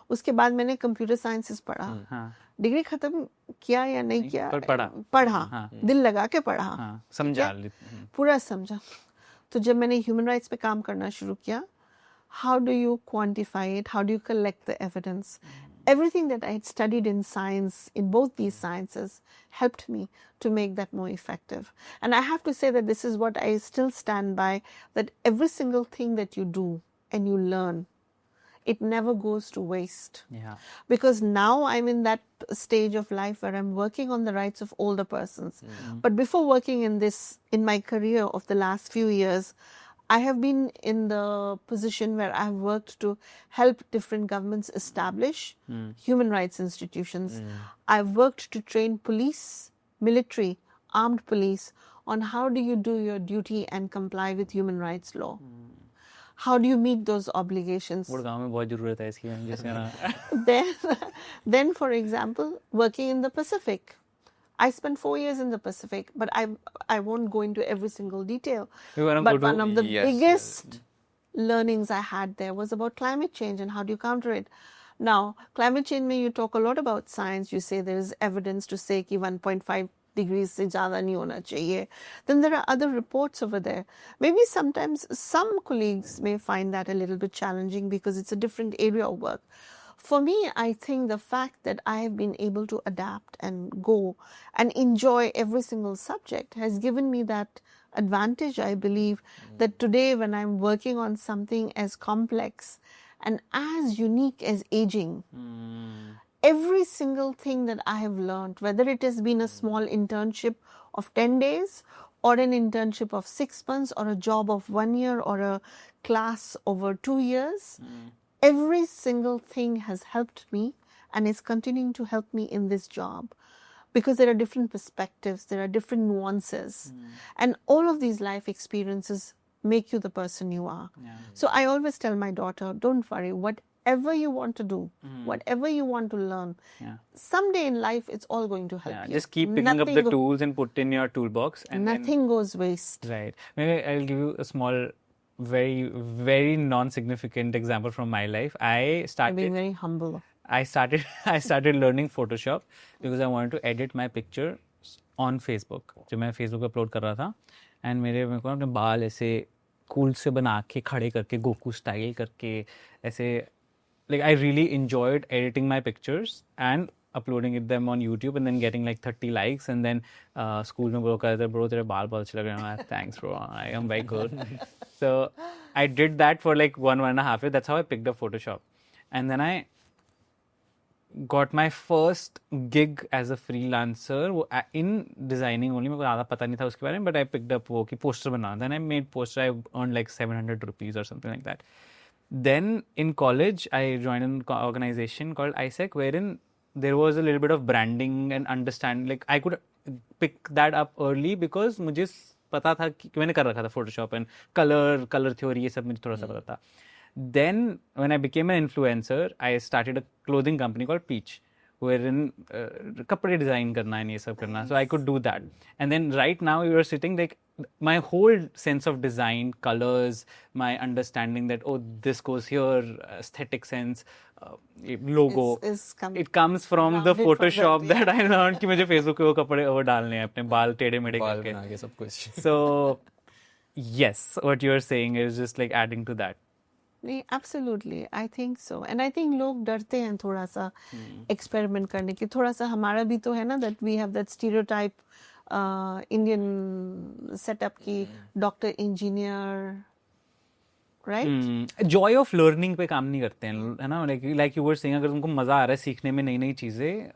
उसके बाद मैंने computer sciences पढ़ा. Degree खत्म किया या नहीं किया, पढ़ा, दिल लगा के पढ़ा, समझा, पूरा समझा. तो जब मैंने ह्यूमन राइट्स पे काम करना शुरू किया, how do you quantify it? How do you collect the evidence? Everything that I had studied in science, in both these sciences, helped me to make that more effective. And I have to say that this is what I still stand by, that every single thing that you do and you learn, it never goes to waste. Yeah. Because now I'm in that stage of life where I'm working on the rights of older persons. But before working in this, in my career of the last few years, I have been in the position where I've worked to help different governments establish human rights institutions. I've worked to train police, military, armed police on how do you do your duty and comply with human rights law. How do you meet those obligations? Gurgaon में बहुत ज़रूरत है इसकी, जैसे ना Then, for example, working in the Pacific. I spent 4 years in the Pacific, but I won't go into every single detail. But one of the biggest learnings I had there was about climate change and how do you counter it. Now, climate change, you talk a lot about science. You say there is evidence to say कि 1.5 degrees से ज़्यादा नहीं होना चाहिए. Then there are other reports over there. Maybe sometimes some colleagues may find that a little bit challenging because it's a different area of work. For me, I think the fact that I have been able to adapt and go and enjoy every single subject has given me that advantage, I believe, that today when I'm working on something as complex and as unique as aging, every single thing that I have learned, whether it has been a small internship of 10 days or an internship of 6 months or a job of 1 year or a class over 2 years, every single thing has helped me and is continuing to help me in this job because there are different perspectives, there are different nuances, and all of these life experiences make you the person you are. So I always tell my daughter, don't worry, whatever you want to do, whatever you want to learn, someday in life it's all going to help you. Just keep picking up the tools and put in your toolbox. And nothing goes waste. Right. Maybe I'll give you a small, very, very non-significant example from my life. I'm being very humble. I started learning Photoshop because I wanted to edit my picture on Facebook. जब मैं Facebook पे upload कर रहा था, and मेरे को अपने बाल ऐसे cool से बना के खड़े करके गोकू style करके ऐसे, like I really enjoyed editing my pictures and uploading them on YouTube and then getting like 30 likes, and then school में bro कहते bro तेरे बाल बहुत अच्छे लग रहे हैं. Thanks bro, I am very good. So I did that for like 1.5 years. That's how I picked up Photoshop, and then I got my first gig as a freelancer in designing only. मेरे को ज़्यादा पता नहीं था उसके बारे में, but I picked up वो कि poster banana. Then I made poster. I earned like 700 rupees or something like that. Then in college, I joined an organization called ISEC, wherein there was a little bit of branding and understanding. Like I could pick that up early because मुझे पता था कि मैंने कर रखा था Photoshop and color theory, ये सब मुझे थोड़ा सा पता था. Then when I became an influencer, I started a clothing company called Peach, wherein kapde design karna and ye sab karna. So I could do that. And then right now you are sitting like my whole sense of design, colors, my understanding that this goes here, aesthetic sense, logo, it comes from the Photoshop that I learned कि मुझे Facebook पे वो कपड़े वो डालने हैं अपने बाल टेढ़े मेढ़े करके. So yes, what you are saying is just like adding to that. Absolutely, I think so. And I think लोग डरते हैं थोड़ा सा experiment करने की. थोड़ा सा हमारा भी तो है ना that we have that stereotype Indian setup की doctor, engineer, right? Joy of learning पे काम नहीं करते हैं, है ना? Like you were saying, अगर तुमको मजा आ रहा है सीखने में नई नई चीजें,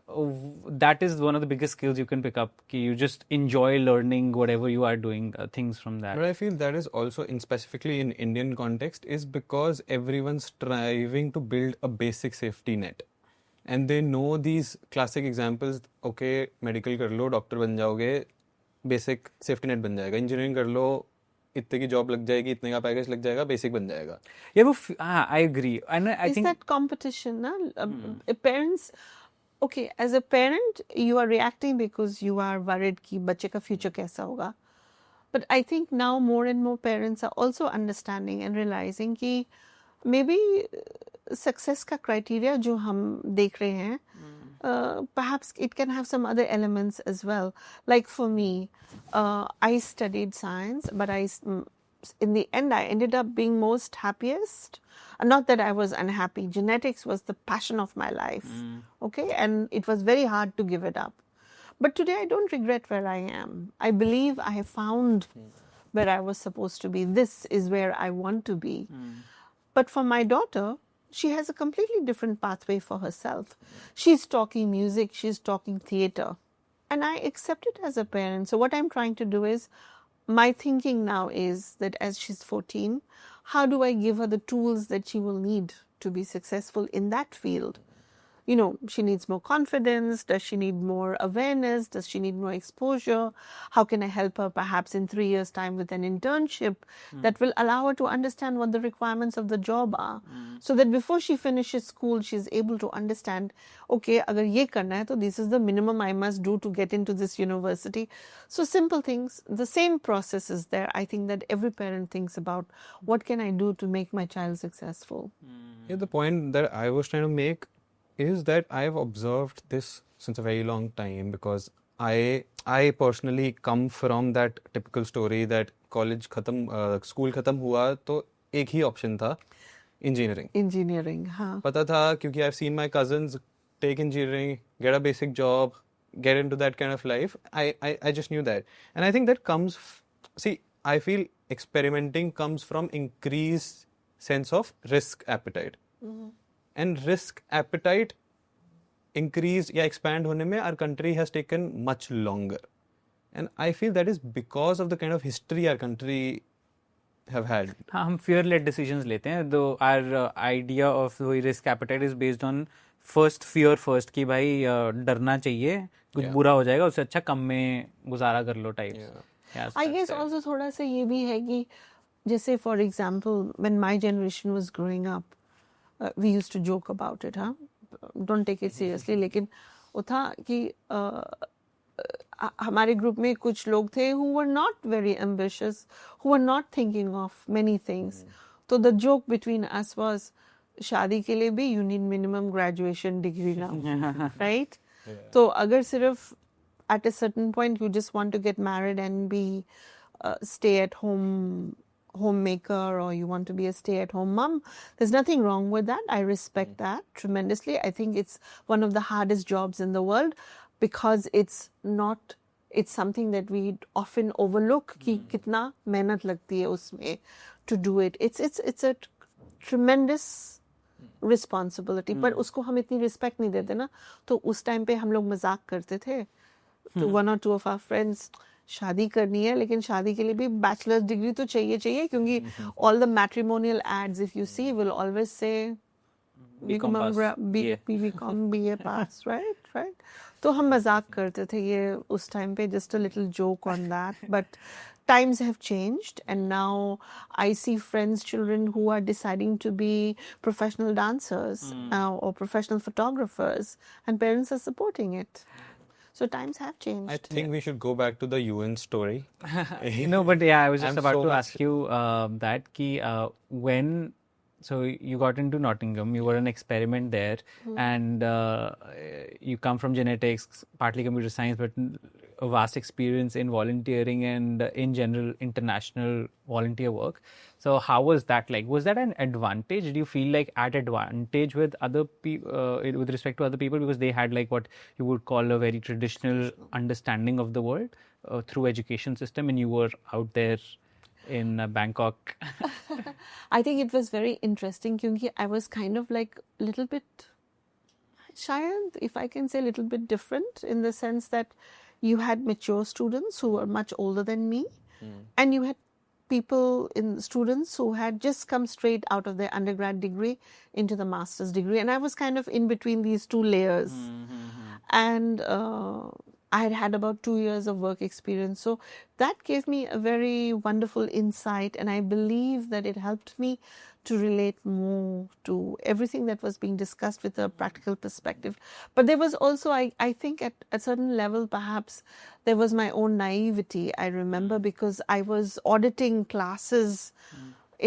that is one of the biggest skills you can pick up. कि you just enjoy learning whatever you are doing, things from that. But I feel that is also specifically in Indian context is because everyone's striving to build a basic safety net. And they know these classic examples. Okay, medical कर लो, doctor बन जाओगे, basic safety net बन जाएगा. Engineering कर लो, इतने की job लग जाएगी, इतने का पैकेज लग जाएगा, बेसिक बन जाएगा. Yeah, वो I agree. And I think that competition, na? Parents, okay, as a parent, you are reacting because you are worried कि बच्चे का future कैसा होगा. But I think now more and more parents are also understanding and realizing कि maybe success का criteria जो हम देख रहे हैं, perhaps it can have some other elements as well. Like for me, I studied science, but in the end, I ended up being most happiest Not that I was unhappy. Genetics was the passion of my life. Okay, and it was very hard to give it up. But today I don't regret where I am. I believe I have found where I was supposed to be. This is where I want to be. But for my daughter, she has a completely different pathway for herself. She's talking music, she's talking theater. And I accept it as a parent. So what I'm trying to do is, my thinking now is that as she's 14, how do I give her the tools that she will need to be successful in that field? You know, she needs more confidence. Does she need more awareness? Does she need more exposure? How can I help her perhaps in 3 years' time with an internship that will allow her to understand what the requirements of the job are, so that before she finishes school, she's able to understand, okay, agar ye karna hai, to this is the minimum I must do to get into this university. So simple things. The same process is there. I think that every parent thinks about, what can I do to make my child successful? Yeah, the point that I was trying to make is that I've observed this since a very long time, because I personally come from that typical story that college khatam, school khatam hua to ek hi option tha, engineering. Engineering, हाँ. Pata tha kyunki I've seen my cousins take engineering, get a basic job, get into that kind of life. I just knew that. And I think that comes, see, I feel experimenting comes from increased sense of risk appetite. And risk appetite increase या expand होने में our country has taken much longer. And I feel that is because of the kind of history our country have had. हाँ, हम fear-led decisions लेते हैं. Though our idea of the risk appetite is based on fear first कि भाई डरना चाहिए, कुछ बुरा हो जाएगा, उससे अच्छा कम में गुजारा कर लो types. Yeah, I guess also थोड़ा सा ये भी है कि जैसे for example, when my generation was growing up, we used to joke about it, huh? Don't take it seriously. लेकिन वो था कि हमारे ग्रुप में कुछ लोग थे who were not very ambitious, who were not thinking of many things. So the joke between us was, शादी के लिए भी you need minimum graduation degree now, right? तो अगर सिर्फ at a certain point you just want to get married and be stay at home homemaker, or you want to be a stay-at-home mom, there's nothing wrong with that. I respect that tremendously. I think it's one of the hardest jobs in the world, because it's something that we often overlook कि कितना मेहनत लगती है उसमें to do it. It's a tremendous responsibility, पर उसको हम इतनी respect नहीं देते ना. तो उस time पे हम लोग मजाक करते थे. तो one or two of our friends, शादी करनी है लेकिन शादी के लिए भी बैचलर्स डिग्री तो चाहिए क्योंकि all the matrimonial ads if you see will always say BCom BA pass, right? तो हम मजाक करते थे ये उस टाइम पे, just a little joke on that. But times have changed, and now I see friends' children who are deciding to be professional dancers or professional photographers, and parents are supporting it. So times have changed. I think we should go back to the UN story. No, but yeah, I was just about to ask you that ki, when so you got into Nottingham, you were an experiment there, and you come from genetics, partly computer science, but a vast experience in volunteering and in general international volunteer work. So how was that like? Was that an advantage? Did you feel like at advantage with other people, with respect to other people, because they had like what you would call a very traditional understanding of the world through education system, and you were out there in Bangkok? I think it was very interesting because I was kind of like a little bit shy, if I can say, a little bit different in the sense that you had mature students who were much older than me, and you had students who had just come straight out of their undergrad degree into the master's degree, and I was kind of in between these two layers. And I had had about 2 years of work experience, so that gave me a very wonderful insight, and I believe that it helped me to relate more to everything that was being discussed with a practical perspective. But there was also, I think at a certain level, perhaps there was my own naivety, I remember, because I was auditing classes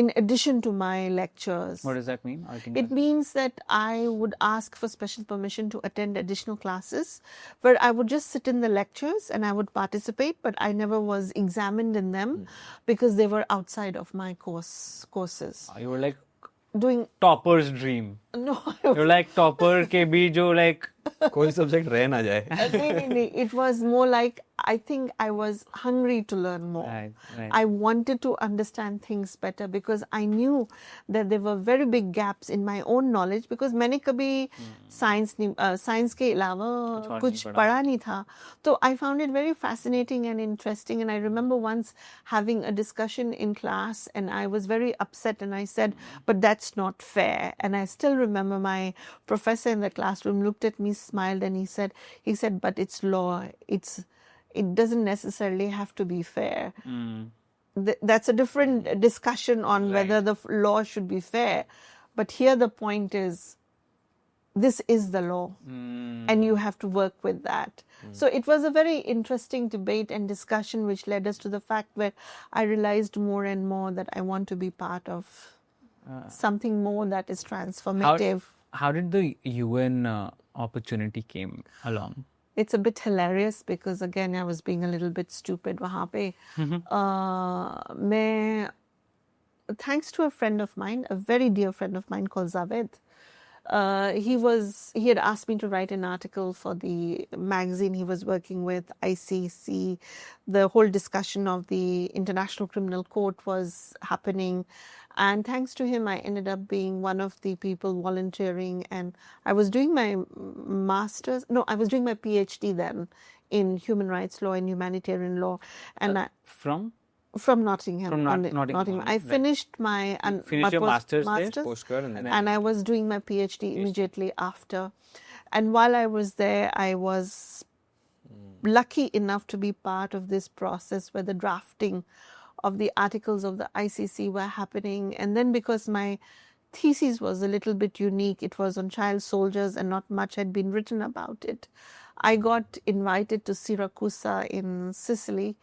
in addition to my lectures. What does that mean? It means that I would ask for special permission to attend additional classes, where I would just sit in the lectures and I would participate, but I never was examined in them because they were outside of my courses. You were like doing topper's dream. no. You're like topper ke bhi jo like कोई subject रह ना जाए. No. It was more like I think I was hungry to learn more. Right, right. I wanted to understand things better because I knew that there were very big gaps in my own knowledge because मैंने कभी science के अलावा कुछ पढ़ा नहीं था. So I found it very fascinating and interesting. And I remember once having a discussion in class and I was very upset and I said, but that's not fair. And I still remember my professor in the classroom looked at me, smiled, and he said, but it's law. It doesn't necessarily have to be fair. That's a different discussion on whether the law should be fair. But here the point is, this is the law and you have to work with that. So it was a very interesting debate and discussion which led us to the fact where I realized more and more that I want to be part of something more that is transformative. How did the UN opportunity came along? It's a bit hilarious because again I was being a little bit stupid वहाँ पे. मैं, thanks to a friend of mine, a very dear friend of mine called Zaved, he had asked me to write an article for the magazine he was working with, ICC. The whole discussion of the International Criminal Court was happening. And thanks to him, I ended up being one of the people volunteering. And I was doing my I was doing my PhD then in human rights law and humanitarian law. And From Nottingham. From Nottingham. I finished my your master's there? Postgrad and I was doing my PhD immediately after. And while I was there, I was lucky enough to be part of this process where the drafting of the articles of the ICC were happening. And then because my thesis was a little bit unique, it was on child soldiers and not much had been written about it, I got invited to Siracusa in Sicily,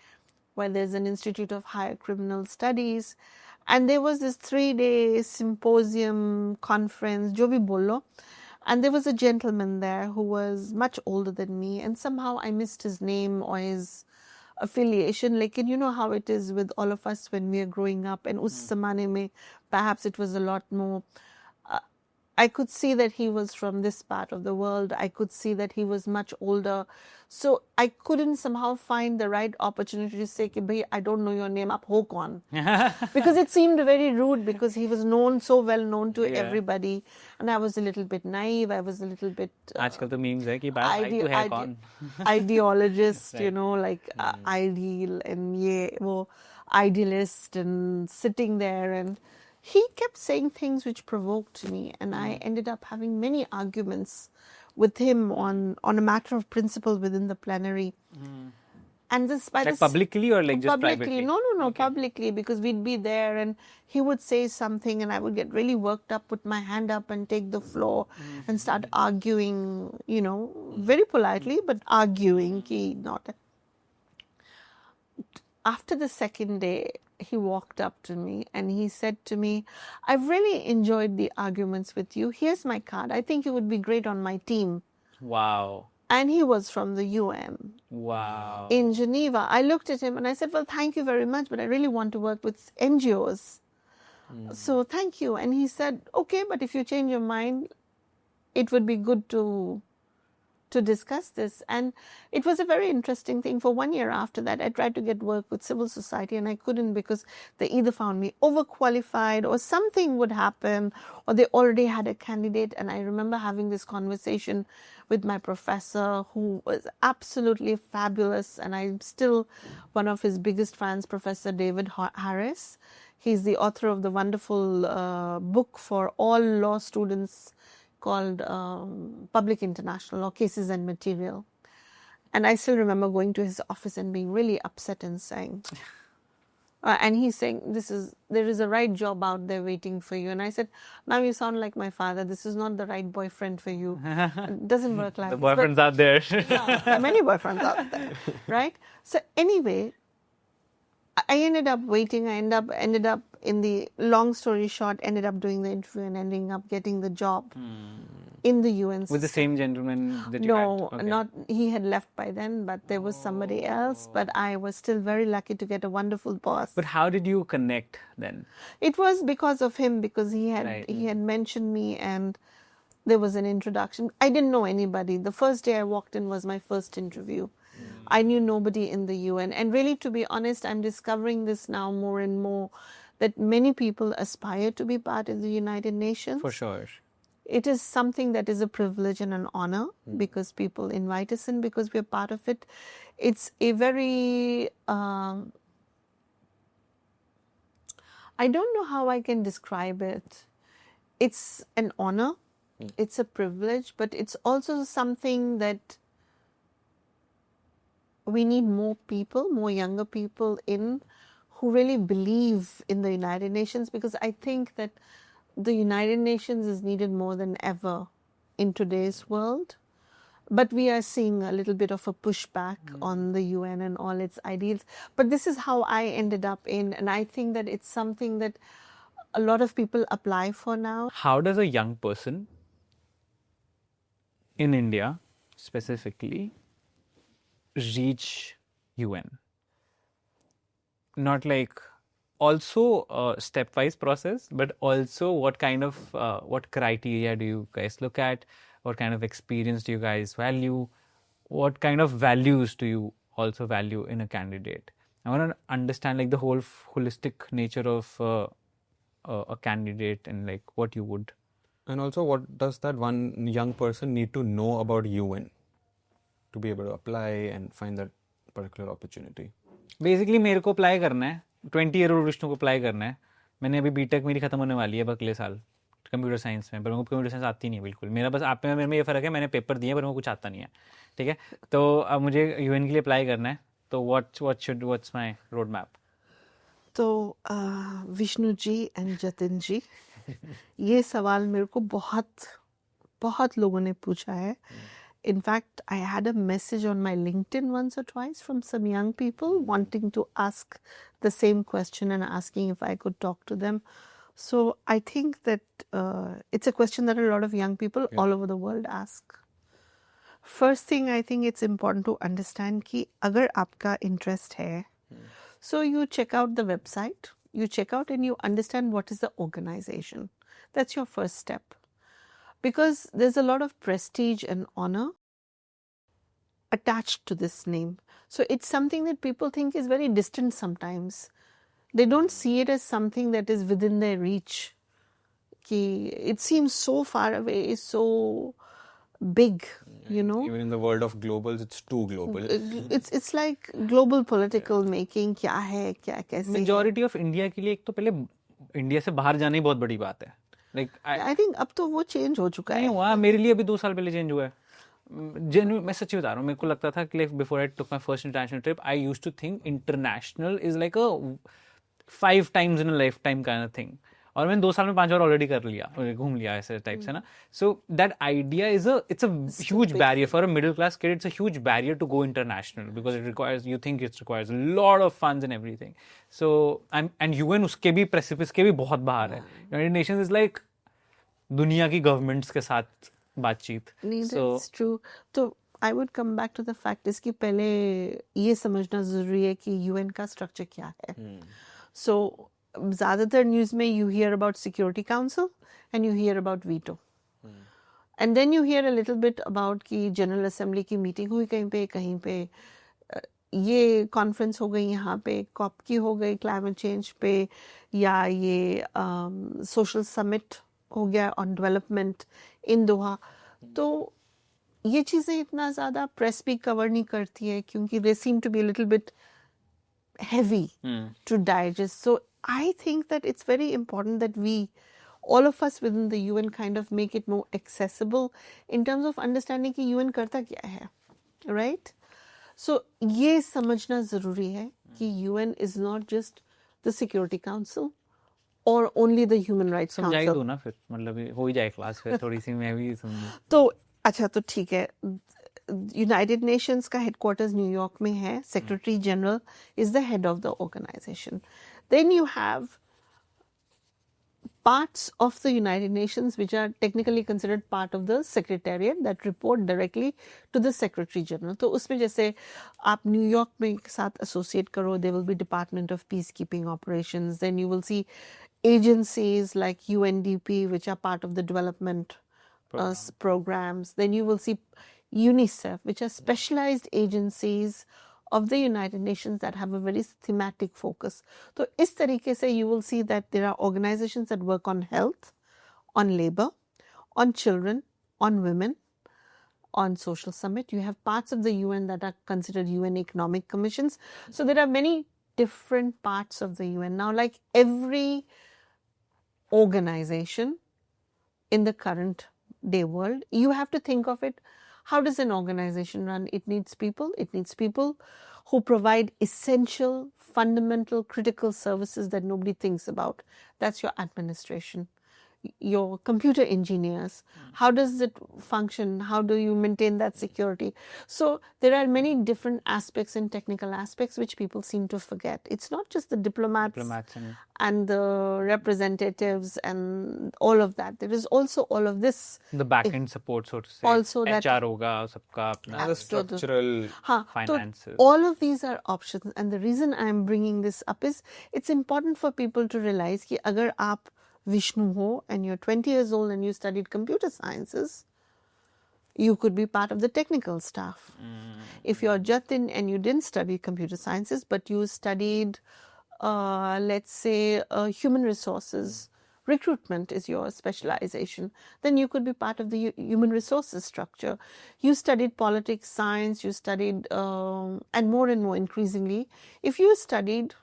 where there's an Institute of Higher Criminal Studies. And there was this 3-day symposium conference, Jo bhi bolo. And there was a gentleman there who was much older than me. And somehow I missed his name or his affiliation. Like, you know how it is with all of us when we are growing up. And us zamane mein, perhaps it was a lot more. I could see that he was from this part of the world. I could see that he was much older. So I couldn't somehow find the right opportunity to say, Bhai, I don't know your name, aap ho kaun? Because it seemed very rude because he was so well known to everybody. And I was a little bit naive. I was a little bit आजकल तो memes है कि भाई तू है कौन? Ideologist, you know, like ideal and idealist and sitting there. And he kept saying things which provoked me, and I ended up having many arguments with him on a matter of principle within the plenary. And this by like publicly or like just publicly? privately? No, okay. Publicly, because we'd be there and he would say something and I would get really worked up, put my hand up and take the floor and start arguing, you know, very politely, but arguing. After the second day, he walked up to me and he said to me, I've really enjoyed the arguments with you. Here's my card. I think you would be great on my team. Wow. And he was from the UN. Wow. In Geneva. I looked at him and I said, well, thank you very much, but I really want to work with NGOs. So thank you. And he said, okay, but if you change your mind, it would be good to discuss this. And it was a very interesting thing. For 1 year after that, I tried to get work with civil society and I couldn't because they either found me overqualified or something would happen or they already had a candidate. And I remember having this conversation with my professor who was absolutely fabulous. And I'm still one of his biggest fans, Professor David Harris. He's the author of the wonderful book for all law students called Public International Law, Cases and Material. And I still remember going to his office and being really upset and saying, and he's saying, there is a right job out there waiting for you. And I said, now you sound like my father. This is not the right boyfriend for you. It doesn't work like The this. boyfriends out there. Yeah, there are many boyfriends out there, right? So anyway, I ended up waiting. I ended up in the long story short, ended up doing the interview and ending up getting the job. in the UN With the system. same gentleman that you No, had? Okay. not he had left by then, but there was somebody else. But I was still very lucky to get a wonderful boss. But how did you connect then? It was because of him, because he had Right. he had mentioned me, and there was an introduction. I didn't know anybody. The first day I walked in was my first interview. I knew nobody in the UN. And really, to be honest, I'm discovering this now more and more, that many people aspire to be part of the United Nations. For sure. It is something that is a privilege and an honor, because people invite us in, because we're part of it. It's a very, I don't know how I can describe it. It's an honor, it's a privilege, but it's also something that we need more people, more younger people in, who really believe in the United Nations, because I think that the United Nations is needed more than ever in today's world. But we are seeing a little bit of a pushback on the UN and all its ideals. But this is how I ended up in, and I think that it's something that a lot of people apply for now. How does a young person in India specifically reach UN? Not like also a stepwise process, but also what kind of what criteria do you guys look at? What kind of experience do you guys value? What kind of values do you also value in a candidate? I want to understand like the whole holistic nature of a candidate and like what you would. And also, what does that one young person need to know about UN to be able to apply and find that particular opportunity? Basically मेरे को apply करना है, 20-year-old Vishnu को apply करना है. मैंने अभी BTech मेरी खत्म होने वाली है अगले साल कंप्यूटर साइंस में, पर मेरे को कंप्यूटर साइंस आती नहीं है बिल्कुल. मेरा बस आप में मेरे में ये फ़र्क है, मैंने पेपर दिए पर मेरे को कुछ आता नहीं है. ठीक है, तो अब मुझे यूएन के लिए अप्लाई करना है, तो व्हाट्स माय रोड मैप? तो विष्णु जी एंड जतिन जी, ये सवाल मेरे को बहुत लोगों ने पूछा है. In fact, I had a message on my LinkedIn once or twice from some young people wanting to ask the same question and asking if I could talk to them. So I think that it's a question that a lot of young people all over the world ask. First thing, I think it's important to understand कि अगर आपका interest है, so you check out the website, you check out and you understand what is the organization. That's your first step. Because there's a lot of prestige and honor attached to this name. So it's something that people think is very distant sometimes. They don't see it as something that is within their reach. It seems so far away, so big, you know. Even in the world of globals, it's too global. It's like global political making. क्या है, क्या कैसे. Majority of India के लिए एक तो पहले India से बाहर जाना ही बहुत बड़ी बात है. Like I think अब तो वो चेंज हो चुका है. नहीं हुआ, मेरे लिए अभी 2 साल पहले चेंज हुआ है. मैं सच्ची बता रहा हूँ, मेरे को लगता था कि before I took my first international trip I used to think international is like a 5 times in a lifetime kind of thing, और मैंने 2 साल में 5 बार ऑलरेडी कर लिया, घूम लिया ऐसे टाइप से ना. So that idea it's a huge barrier for a middle class kid. It's a huge barrier to go international because it requires, you think it requires a lot of funds and everything. So and UN उसके भी precipice के भी बहुत बाहर है. United Nations is like दुनिया की governments के साथ बातचीत. That's true. तो I would come back to the fact इसकी पहले ये समझना ज़रूरी है कि UN का स्ट्रक्चर क्या है. So ज़्यादातर न्यूज़ में you hear about Security Council and you hear about veto. And then you hear a little bit about कि General Assembly की मीटिंग हुई कहीं पे ये कॉन्फ्रेंस हो गई यहाँ पे, कॉप की हो गई क्लाइमेट चेंज पे, या ये सोशल समिट हो गया ऑन डेवलपमेंट इन दोहा. तो ये चीज़ें इतना ज़्यादा प्रेस भी कवर नहीं करती है क्योंकि they seem to be little bit heavy to digest. So I think that it's very important that we, all of us within the UN, kind of make it more accessible in terms of understanding कि UN करता क्या है, right? So ये समझना ज़रूरी है कि UN is not just the Security Council or only the Human Rights Council. समझाई दो ना फिर, मतलब हो ही जाए क्लास फिर थोड़ी सी मैं भी समझूं. तो अच्छा, तो ठीक है. यूनाइटेड नेशंस का हेडक्वार्टर्स न्यूयॉर्क में है. Secretary general is the head of the organization. Then you have parts of the United Nations which are technically considered part of the Secretariat that report directly to the Secretary General. तो उसमें जैसे आप New York में के साथ associate करो, there will be Department of Peacekeeping Operations. Then you will see agencies like UNDP, which are part of the development programs. Then you will see UNICEF, which are specialized agencies of the United Nations that have a very thematic focus. So, इस तरीके से you will see that there are organizations that work on health, on labor, on children, on women, on social summit. You have parts of the UN that are considered UN economic commissions. So, there are many different parts of the UN. Now, like every organization in the current day world, you have to think of it. How does an organization run? It needs people. It needs people who provide essential, fundamental, critical services that nobody thinks about. That's your administration, your computer engineers. How does it function? How do you maintain that security? So there are many different aspects and technical aspects which people seem to forget. It's not just the diplomats and the representatives and all of that. There is also all of this. The back-end support, so to say. Also that HR hoga, sabka apna. The structural finances. So all of these are options. And the reason I'm bringing this up is it's important for people to realize that agar aap Vishnu ho and you're 20 years old and you studied computer sciences, you could be part of the technical staff. If you're Jatin and you didn't study computer sciences, but you studied, let's say, human resources, recruitment is your specialization, then you could be part of the human resources structure. You studied politics, science, you studied, and more increasingly, if you studied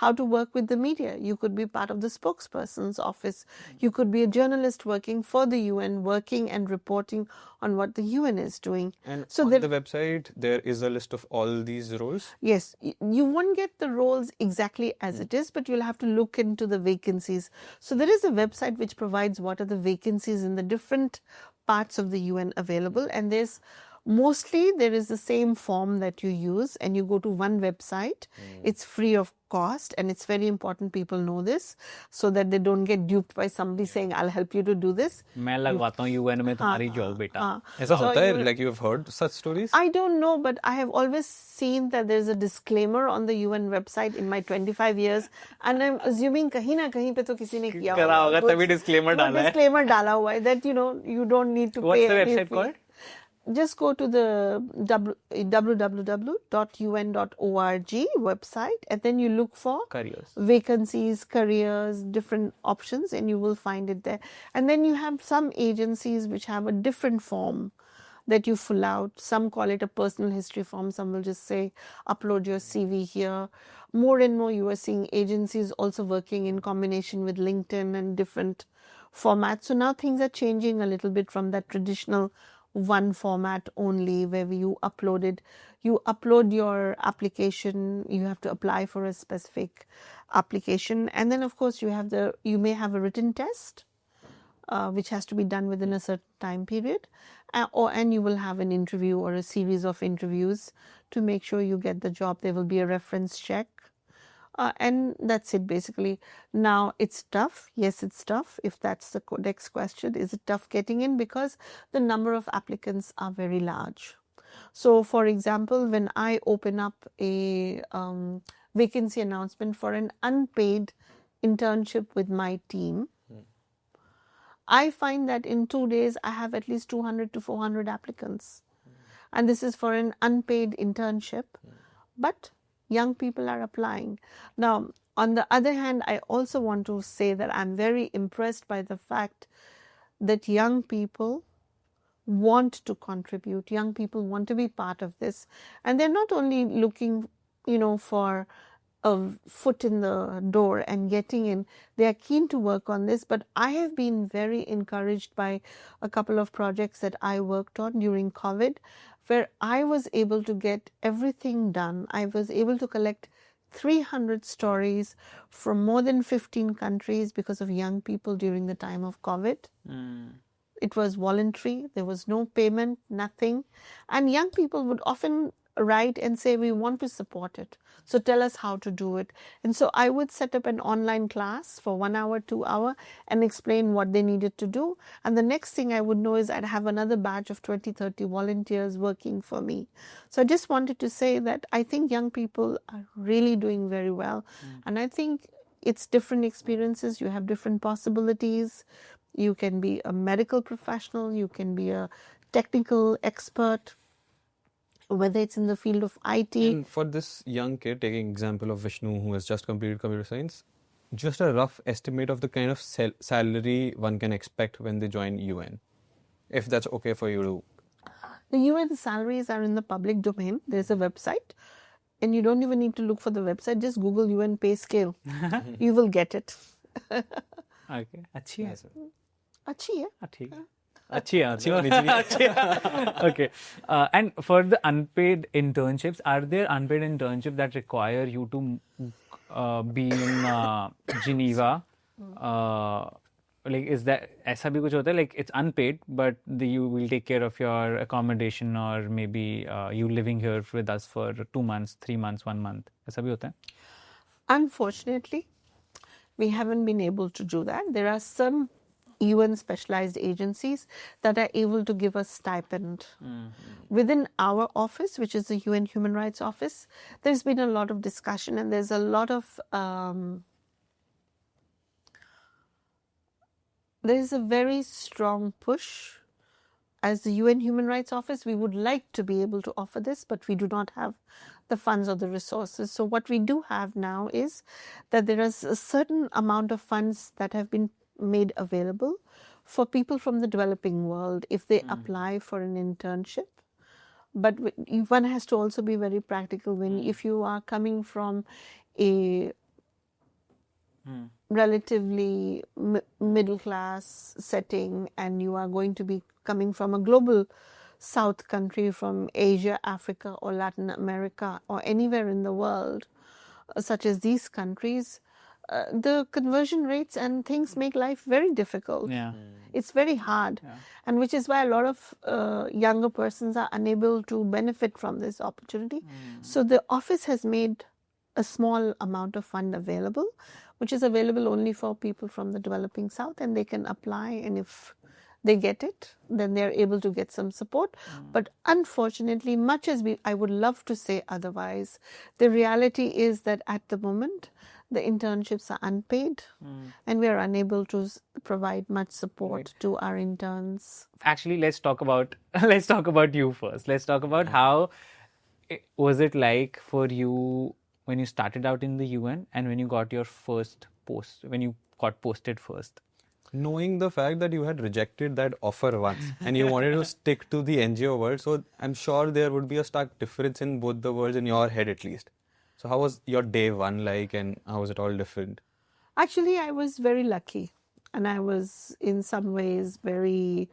how to work with the media, you could be part of the spokesperson's office. You could be a journalist working for the UN, working and reporting on what the UN is doing. And so on the website, there is a list of all these roles? Yes. You won't get the roles exactly as it is, but you'll have to look into the vacancies. So there is a website which provides what are the vacancies in the different parts of the UN available. And there's mostly there is the same form that you use and you go to one website. It's free of cost and it's very important people know this so that they don't get duped by somebody saying, I'll help you to do this. मैं लगवाता हूँ UN में तुम्हारी job बेटा. ऐसा होता है? Like you have heard such stories? I don't know, but I have always seen that there's a disclaimer on the UN website in my 25 years and I'm assuming कहीं ना कहीं पे तो किसी ने किया होगा तभी disclaimer डाला है. Disclaimer डाला हुआ है that you don't need to pay. What's the website called? Just go to the www.un.org website and then you look for careers, vacancies, careers, different options and you will find it there. And then you have some agencies which have a different form that you fill out. Some call it a personal history form. Some will just say upload your CV here. More and more you are seeing agencies also working in combination with LinkedIn and different formats. So now things are changing a little bit from that traditional one format only where you upload your application, you have to apply for a specific application and then of course you may have a written test which has to be done within a certain time period and you will have an interview or a series of interviews to make sure you get the job. There will be a reference check. And that's it basically. Now it's tough. Yes, it's tough. If that's the next question, is it tough getting in? Because the number of applicants are very large. So for example, when I open up a vacancy announcement for an unpaid internship with my team, I find that in 2 days, I have at least 200 to 400 applicants. And this is for an unpaid internship. But young people are applying. Now, on the other hand, I also want to say that I'm very impressed by the fact that young people want to contribute. Young people want to be part of this. And they're not only looking, for a foot in the door and getting in. They are keen to work on this. But I have been very encouraged by a couple of projects that I worked on during COVID, where I was able to get everything done. I was able to collect 300 stories from more than 15 countries because of young people during the time of COVID. It was voluntary. There was no payment, nothing. And young people would often write and say, we want to support it. So tell us how to do it. And so I would set up an online class for 1 hour, 2 hour, and explain what they needed to do. And the next thing I would know is I'd have another batch of 20, 30 volunteers working for me. So I just wanted to say that I think young people are really doing very well. And I think it's different experiences. You have different possibilities. You can be a medical professional. You can be a technical expert, whether it's in the field of IT. And for this young kid, taking example of Vishnu, who has just completed computer science, just a rough estimate of the kind of salary one can expect when they join UN, if that's okay for you to. The UN salaries are in the public domain. There's a website, and you don't even need to look for the website. Just Google UN pay scale. You will get it. Okay. अच्छी है sir. अच्छी है. हाँ, ठीक है. अच्छी है. Okay. And for the unpaid internships, are there unpaid internships that require you to be in Geneva? Like, is that ऐसा भी कुछ होता है? Like, it's unpaid, but you will take care of your accommodation, or maybe you living here with us for 2 months, 3 months, 1 month. ऐसा भी होता है? Unfortunately, we haven't been able to do that. There are some UN specialized agencies that are able to give us stipend. Within our office, which is the UN Human Rights Office, there's been a lot of discussion, and there's a lot of there's a very strong push. As the UN Human Rights Office, we would like to be able to offer this, but we do not have the funds or the resources. So what we do have now is that there is a certain amount of funds that have been made available for people from the developing world if they apply for an internship. But one has to also be very practical. If you are coming from a relatively middle class setting, and you are going to be coming from a global south country, from Asia, Africa, or Latin America, or anywhere in the world, such as these countries, the conversion rates and things make life very difficult. Yeah. It's very hard. And which is why a lot of younger persons are unable to benefit from this opportunity. So the office has made a small amount of fund available, which is available only for people from the developing south, and they can apply, and if they get it, then they're able to get some support. But unfortunately, much as I would love to say otherwise, the reality is that at the moment, the internships are unpaid, and we are unable to provide much support to our interns. Actually, let's talk about you first. Let's talk about how was it like for you when you started out in the UN and when you got your first post, when you got posted first. Knowing the fact that you had rejected that offer once and you wanted to stick to the NGO world, so I'm sure there would be a stark difference in both the worlds in your head at least. So how was your day one like, and how was it all different? Actually, I was very lucky, and I was in some ways very,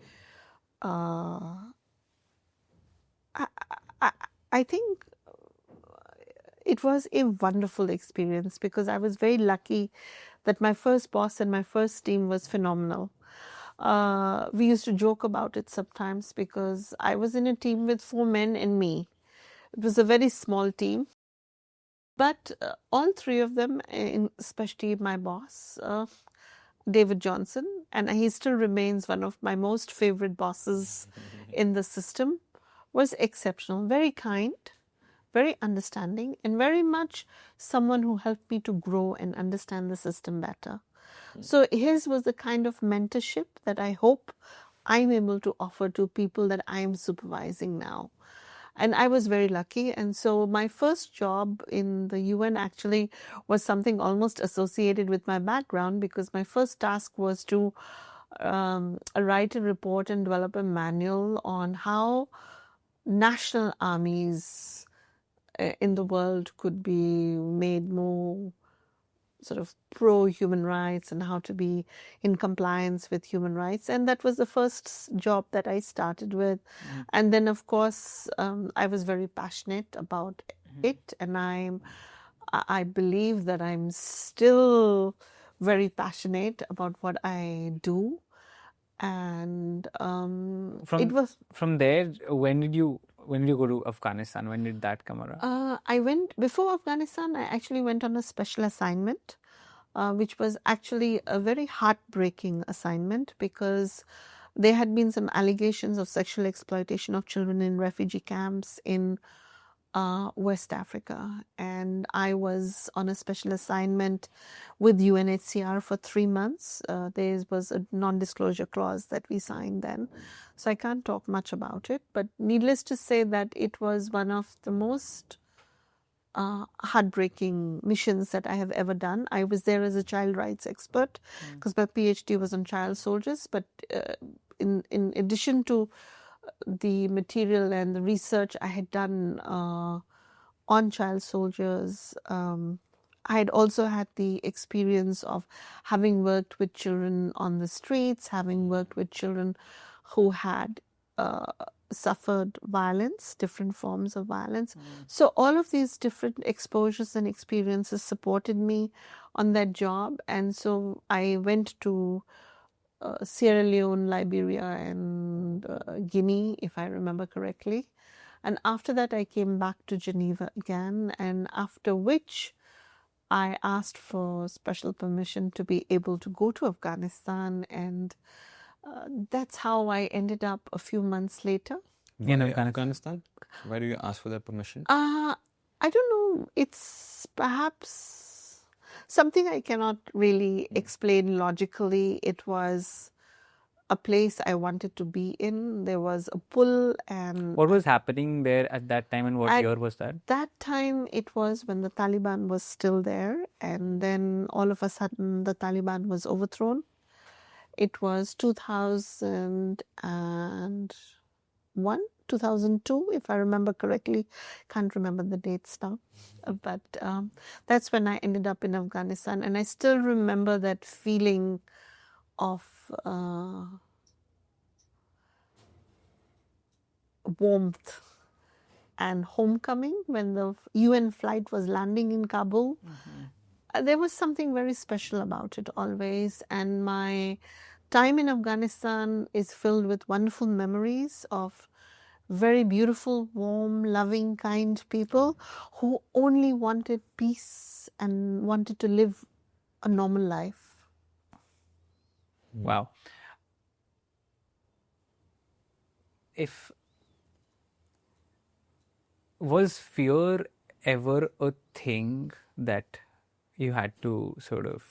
I think it was a wonderful experience, because I was very lucky that my first boss and my first team was phenomenal. We used to joke about it sometimes, because I was in a team with 4 men and me. It was a very small team. But all 3 of them, especially my boss, David Johnson, and he still remains one of my most favorite bosses in the system, was exceptional, very kind, very understanding, and very much someone who helped me to grow and understand the system better. So his was the kind of mentorship that I hope I'm able to offer to people that I am supervising now. And I was very lucky. And so my first job in the UN actually was something almost associated with my background, because my first task was to write a report and develop a manual on how national armies in the world could be made more sort of pro-human rights, and how to be in compliance with human rights. And that was the first job that I started with. And then, of course, I was very passionate about it, and I believe that I'm still very passionate about what I do. And it was... From there, when did you when did you go to Afghanistan? When did that come around? I went, before Afghanistan, I actually went on a special assignment, which was actually a very heartbreaking assignment because there had been some allegations of sexual exploitation of children in refugee camps in West Africa. And I was on a special assignment with UNHCR for 3 months. There was a non-disclosure clause that we signed then. So I can't talk much about it. But needless to say that it was one of the most heartbreaking missions that I have ever done. I was there as a child rights expert because my PhD was on child soldiers. But in addition to the material and the research I had done on child soldiers, I had also had the experience of having worked with children on the streets, having worked with children who had suffered violence, different forms of violence. So all of these different exposures and experiences supported me on that job. And so I went to Sierra Leone, Liberia, and Guinea, if I remember correctly. And after that, I came back to Geneva again, and after which I asked for special permission to be able to go to Afghanistan, and that's how I ended up a few months later. In Why Afghanistan? Afghanistan? Why do you ask for that permission? I don't know. It's perhaps something I cannot really explain logically. It was a place I wanted to be in. There was a pull, and What was happening there at that time, and what At- year was that? that time it was when the Taliban was still there, and then all of a sudden the Taliban was overthrown. It was 2001, 2002, if I remember correctly. Can't remember the dates now. But that's when I ended up in Afghanistan. And I still remember that feeling of warmth and homecoming when the UN flight was landing in Kabul. There was something very special about it always. And my time in Afghanistan is filled with wonderful memories of very beautiful, warm, loving, kind people who only wanted peace and wanted to live a normal life. Wow. Was fear ever a thing that you had to sort of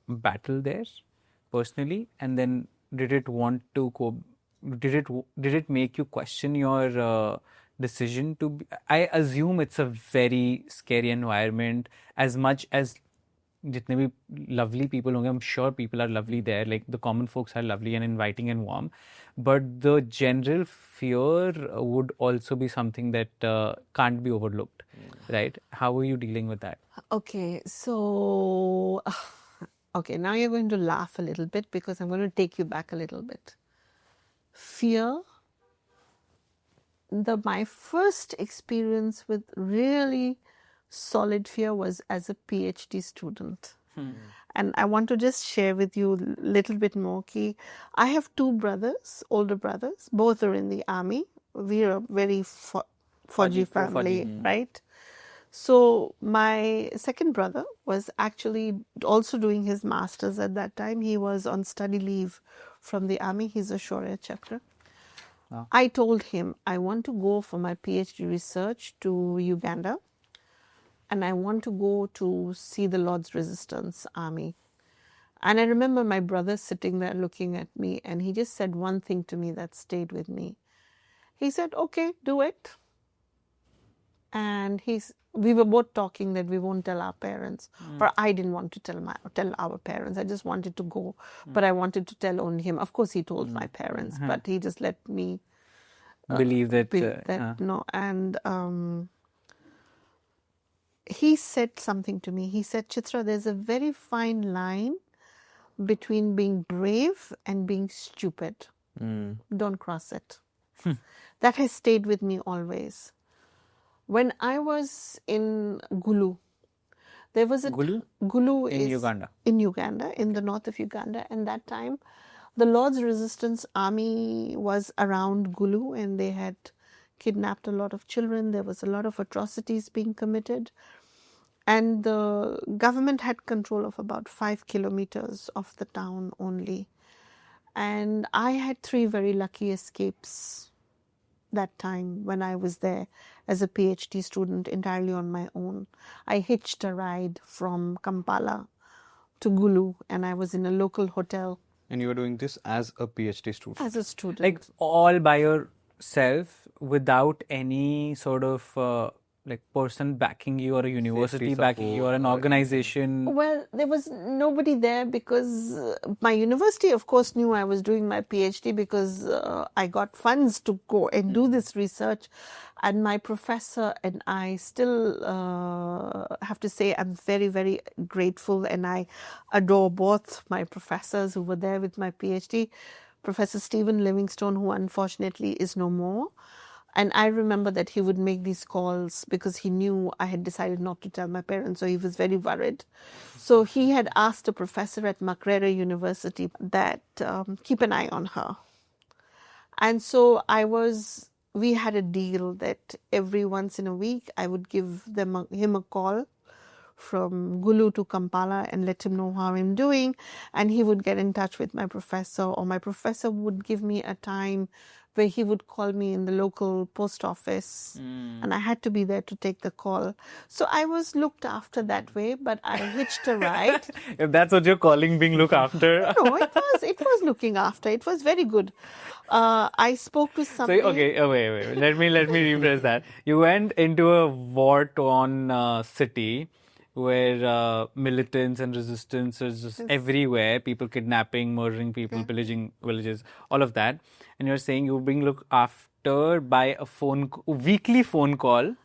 battle there personally, and then did it make you question your decision to be, I assume it's a very scary environment, as much as जितने भी lovely people होंगे, I'm sure people are lovely there, like the common folks are lovely and inviting and warm, but the general fear would also be something that can't be overlooked, right? How are you dealing with that? Okay, so now you're going to laugh a little bit because I'm going to take you back a little bit. Fear. My first experience with really solid fear was as a PhD student. And I want to just share with you a little bit more. I have two brothers, older brothers. Both are in the army. We are a very Fauji family, right? So my second brother was actually also doing his master's at that time. He was on study leave from the army. He's a Shaurya chapter. Wow. I told him I want to go for my PhD research to Uganda, and I want to go to see the Lord's Resistance Army. And I remember my brother sitting there looking at me, and he just said one thing to me that stayed with me. He said, okay, do it. And we were both talking that we won't tell our parents. Or I didn't want to tell our parents. I just wanted to go, but I wanted to tell only him. Of course, he told my parents, but he just let me believe that. No, and he said something to me. He said, Chitra, there's a very fine line between being brave and being stupid. Don't cross it. That has stayed with me always. When I was in Gulu, there was a Gulu in Uganda. In Uganda, in the north of Uganda, and that time the Lord's Resistance Army was around Gulu, and they had kidnapped a lot of children. There was a lot of atrocities being committed. And the government had control of about 5 kilometers of the town only. And I had 3 very lucky escapes that time when I was there as a PhD student entirely on my own. I hitched a ride from Kampala to Gulu, and I was in a local hotel. And you were doing this as a PhD student? As a student. Like all by yourself without any sort of like person backing you or a university backing you or an organization? Well, there was nobody there because my university, of course, knew I was doing my PhD because I got funds to go and do this research. And my professor and I still have to say I'm very, very grateful, and I adore both my professors who were there with my PhD. Professor Stephen Livingstone, who unfortunately is no more. And I remember that he would make these calls because he knew I had decided not to tell my parents, so he was very worried. So he had asked a professor at Makerere University that keep an eye on her. And so we had a deal that every once in a week I would give him a call from Gulu to Kampala and let him know how I'm doing. And he would get in touch with my professor, or my professor would give me a time where he would call me in the local post office, and I had to be there to take the call. So I was looked after that way, but I hitched a ride. If that's what you're calling being looked after. No, it was looking after. It was very good. I spoke to somebody. So, okay, wait. Let me rephrase that. You went into a war-torn city where militants and resistance is just everywhere. People kidnapping, murdering people, pillaging villages, all of that. And you're saying you're being looked after by a weekly phone call.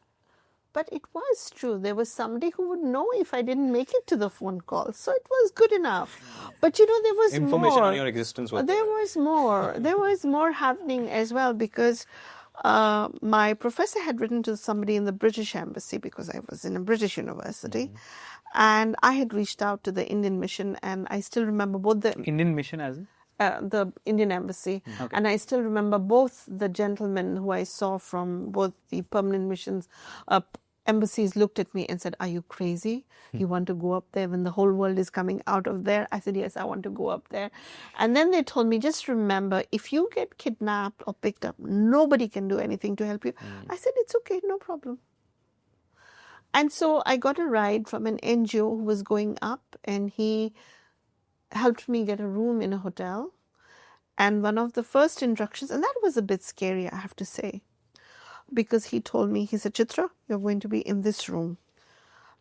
But it was true. There was somebody who would know if I didn't make it to the phone call. So it was good enough. But there was information more. on your existence. There was more. There was more happening as well because my professor had written to somebody in the British embassy because I was in a British university. And I had reached out to the Indian mission, and I still remember both the... Indian mission as in? The Indian embassy. And I still remember both the gentlemen who I saw from both the permanent missions, embassies looked at me and said, "Are you crazy? You want to go up there when the whole world is coming out of there?" I said, "Yes, I want to go up there." And then they told me, "Just remember, if you get kidnapped or picked up, nobody can do anything to help you." I said, "It's okay, no problem." And so I got a ride from an NGO who was going up, and he helped me get a room in a hotel. And one of the first instructions, and that was a bit scary, I have to say, because he told me, he said, "Chitra, you're going to be in this room.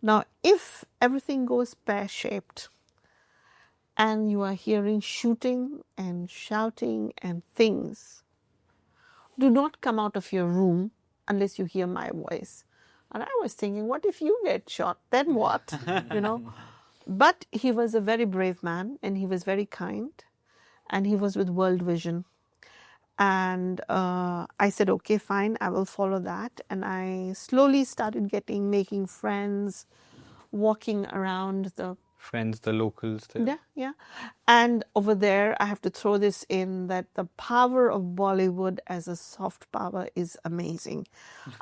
Now, if everything goes pear-shaped and you are hearing shooting and shouting and things, do not come out of your room unless you hear my voice." And I was thinking, what if you get shot? Then what? But he was a very brave man, and he was very kind, and he was with World Vision. And I said, "Okay, fine, I will follow that." And I slowly started making friends, walking around the... Friends, the locals there. Yeah. And over there, I have to throw this in that the power of Bollywood as a soft power is amazing.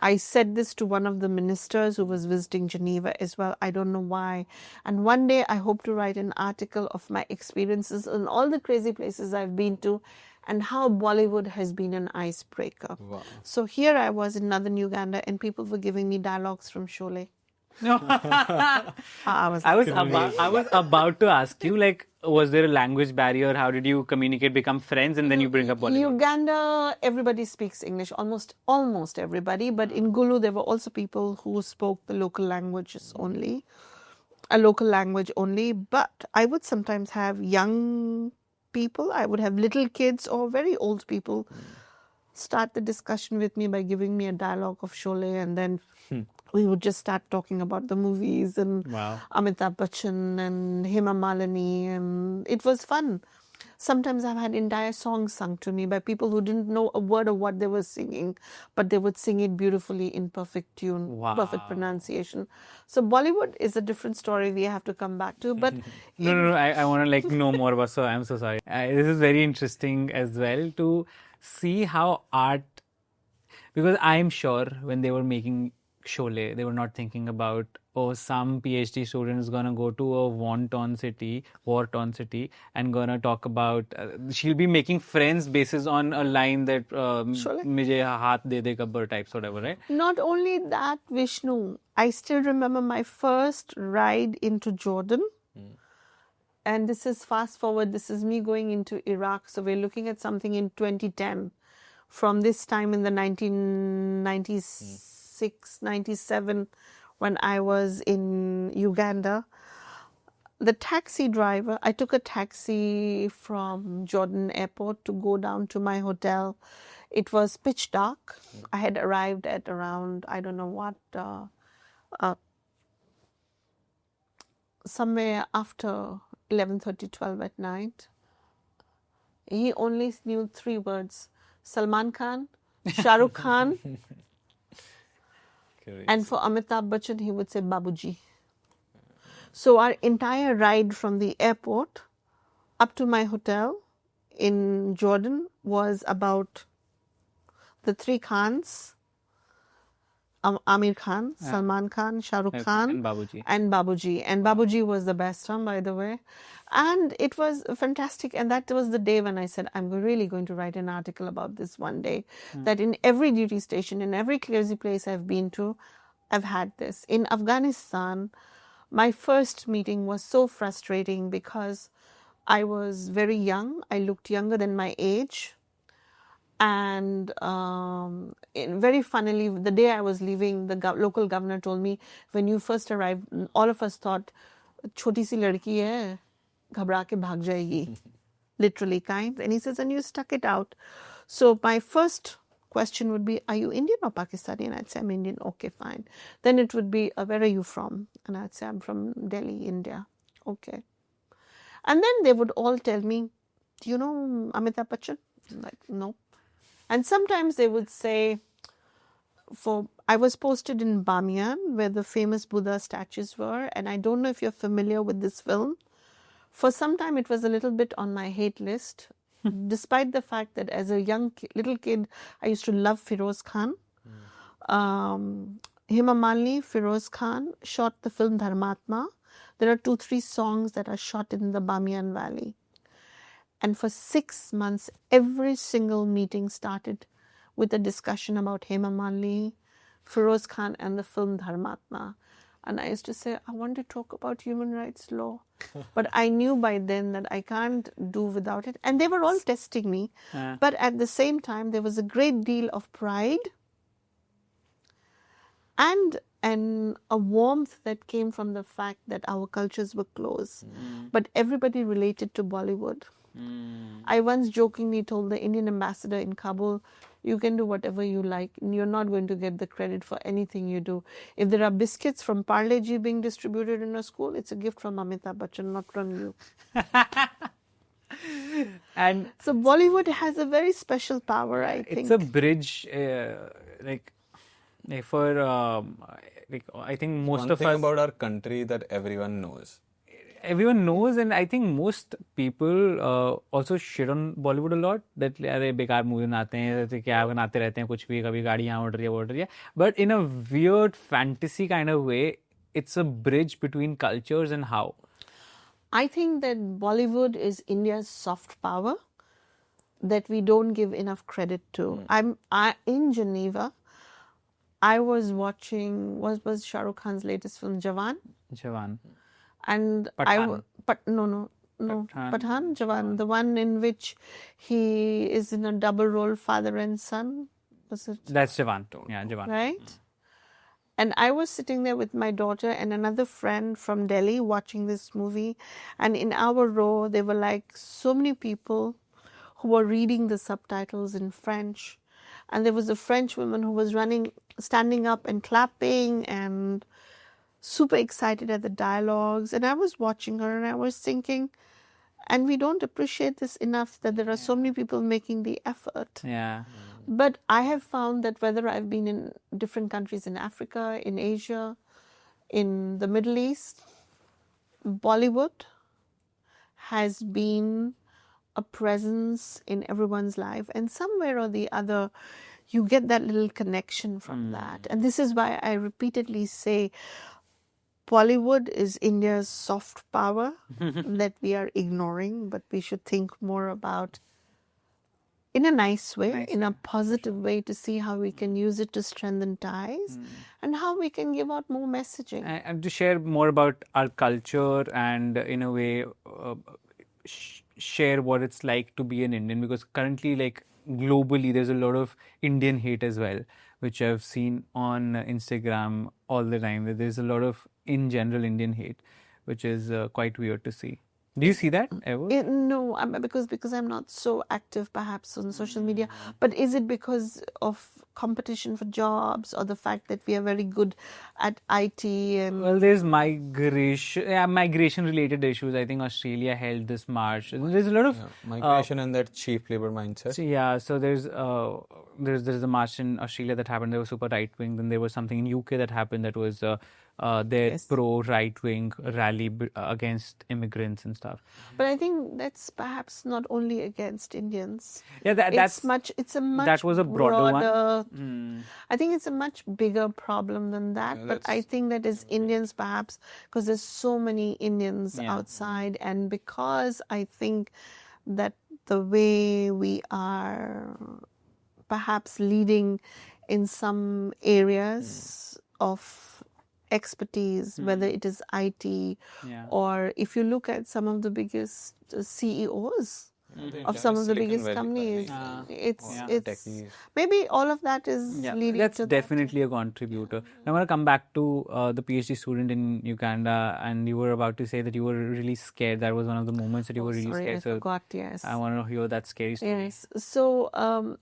I said this to one of the ministers who was visiting Geneva as well. I don't know why. And one day I hope to write an article of my experiences in all the crazy places I've been to and how Bollywood has been an icebreaker. Wow. So here I was in northern Uganda, and people were giving me dialogues from Sholay. No. I was about to ask you, like, was there a language barrier? How did you communicate, become friends, and then you bring up Bollywood? Uganda, everybody speaks English, almost everybody. But in Gulu, there were also people who spoke the local languages only, a local language only. But I would sometimes have young people, I would have little kids or very old people start the discussion with me by giving me a dialogue of Sholay, and then we would just start talking about the movies and Amitabh Bachchan and Hema Malini, and it was fun. Sometimes I've had entire songs sung to me by people who didn't know a word of what they were singing, but they would sing it beautifully in perfect tune, perfect pronunciation. So Bollywood is a different story we have to come back to. But No, I want to know more about. So I'm so sorry. This is very interesting as well to see how art. Because I'm sure when they were making Sholay, they were not thinking about, oh, some PhD student is gonna go to a war-torn city, and gonna talk about. She'll be making friends basis on a line that Sholay. "Mujhe haath de de gabbar" types, whatever, right? Not only that, Vishnu, I still remember my first ride into Jordan. And this is fast forward, this is me going into Iraq. So we're looking at something in 2010. From this time in the 1996, 97, when I was in Uganda, the taxi driver, I took a taxi from Jordan airport to go down to my hotel. It was pitch dark. I had arrived at around, I don't know what, somewhere after 11:30, 12 at night. He only knew 3 words: Salman Khan, Shah Rukh Khan, and for Amitabh Bachchan, he would say Babuji. So our entire ride from the airport up to my hotel in Jordan was about the 3 Khans, Amir Khan, Salman Khan, Shah Rukh Khan, And Babuji. And Babuji. And Babuji was the best one, by the way. And it was fantastic. And that was the day when I said, I'm really going to write an article about this one day. That in every duty station, in every clearsy place I've been to, I've had this. In Afghanistan, my first meeting was so frustrating because I was very young. I looked younger than my age. And very funnily, the day I was leaving, the local governor told me, when you first arrived, all of us thought, choti si ladki hai, ghabra ke bhag jayegi. Literally kind. And he says, and you stuck it out. So my first question would be, are you Indian or Pakistani? And I'd say, I'm Indian. Okay, fine. Then it would be, where are you from? And I'd say, I'm from Delhi, India. Okay. And then they would all tell me, do you know Amitabh Bachchan? I'm like, no. And sometimes they would say, I was posted in Bamiyan, where the famous Buddha statues were, and I don't know if you're familiar with this film. For some time, it was a little bit on my hate list, despite the fact that as a little kid, I used to love Feroz Khan. Hema Malini, Feroz Khan shot the film Dharmatma. There are 2-3 songs that are shot in the Bamiyan Valley. And for 6 months, every single meeting started with a discussion about Hema Malini, Feroz Khan, and the film Dharmatma. And I used to say, I want to talk about human rights law. But I knew by then that I can't do without it. And they were all testing me. But at the same time, there was a great deal of pride and a warmth that came from the fact that our cultures were close. But everybody related to Bollywood. I once jokingly told the Indian ambassador in Kabul, you can do whatever you like, and you're not going to get the credit for anything you do. If there are biscuits from Parle G being distributed in a school, it's a gift from Amitabh Bachchan, not from you. And so Bollywood has a very special power, I think. It's a bridge, for I think most One of thing us about our country that everyone knows. Everyone knows, and I think most people also shit on Bollywood a lot. That अरे बेकार movie बनाते हैं, क्या बनाते रहते हैं कुछ भी, कभी गाड़ी यहाँ उड़ रही है वो उड़ रही है. But in a weird fantasy kind of way, it's a bridge between cultures. And how? I think that Bollywood is India's soft power that we don't give enough credit to. In Geneva. I was watching, was Shah Rukh Khan's latest film, Jawan? And Pathaan. Pathaan, Jawan, the one in which he is in a double role, father and son. Was it? That's Jawan. Yeah, Jawan. Right? And I was sitting there with my daughter and another friend from Delhi watching this movie. And in our row, there were like so many people who were reading the subtitles in French. And there was a French woman who was standing up and clapping and super excited at the dialogues. And I was watching her and I was thinking, and we don't appreciate this enough, that there are so many people making the effort. Yeah. But I have found that whether I've been in different countries in Africa, in Asia, in the Middle East, Bollywood has been a presence in everyone's life. And somewhere or the other, you get that little connection from that. And this is why I repeatedly say Bollywood is India's soft power that we are ignoring, but we should think more about in a nice way, in a positive way, to see how we can use it to strengthen ties and how we can give out more messaging. And to share more about our culture and in a way share what it's like to be an Indian, because currently, like globally, there's a lot of Indian hate as well, which I've seen on Instagram all the time. There's a lot of, in general, Indian hate, which is quite weird to see. Do you see that ever? No, because I'm not so active perhaps on social media. But is it because of competition for jobs or the fact that we are very good at IT? And Well, there's migration related issues. I think Australia held this march. There's a lot of migration and that cheap labor mindset. So there's a march in Australia that happened. They were super right wing. Then there was something in UK that happened that was their pro right wing rally against immigrants and stuff. But I think that's perhaps not only against Indians. Yeah, It's a much that was a broader broader one. I think it's a much bigger problem than that. But I think that as Indians, perhaps, because there's so many Indians outside, and because I think that the way we are perhaps leading in some areas of expertise, whether it is IT or if you look at some of the biggest CEOs of some of the biggest companies, it's maybe all of that is leading that's to definitely a contributor. I want to come back to the PhD student in Uganda, and you were about to say that you were really scared. That was one of the moments that you were really scared. I forgot, yes. I want to hear that scary story. Yes. So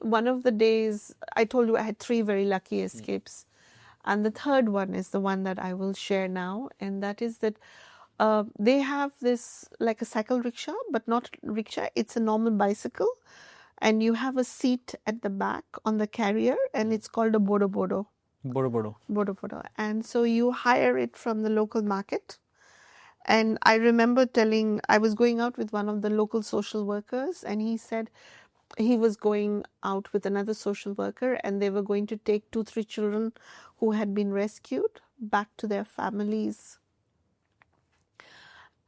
one of the days, I told you I had 3 very lucky escapes. And the third one is the one that I will share now. And that is that they have this like a cycle rickshaw, but not rickshaw. It's a normal bicycle. And you have a seat at the back on the carrier, and it's called a bodo bodo. Bodo bodo. Bodo bodo. And so you hire it from the local market. And I remember I was going out with one of the local social workers, and he said he was going out with another social worker, and they were going to take 2-3 children who had been rescued back to their families.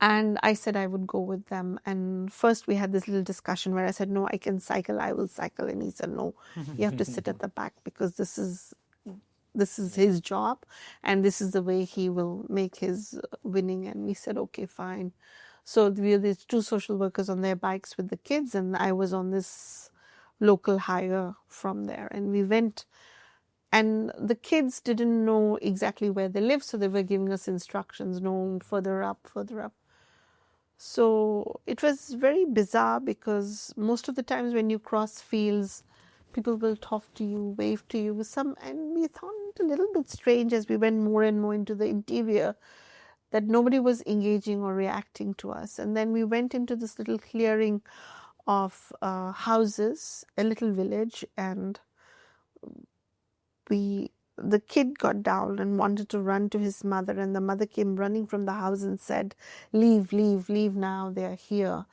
And I said I would go with them. And first we had this little discussion where I said, no, I can cycle, I will cycle. And he said, no, you have to sit at the back because this is his job and this is the way he will make his winning. And we said, okay, fine. So we had these 2 social workers on their bikes with the kids, and I was on this local hire from there. And we went, and the kids didn't know exactly where they lived, so they were giving us instructions, no, further up, further up. So it was very bizarre because most of the times when you cross fields, people will talk to you, wave to you, and we found it a little bit strange as we went more and more into the interior that nobody was engaging or reacting to us. And then we went into this little clearing of houses, a little village, and the kid got down and wanted to run to his mother, and the mother came running from the house and said, leave, leave, leave now, they are here.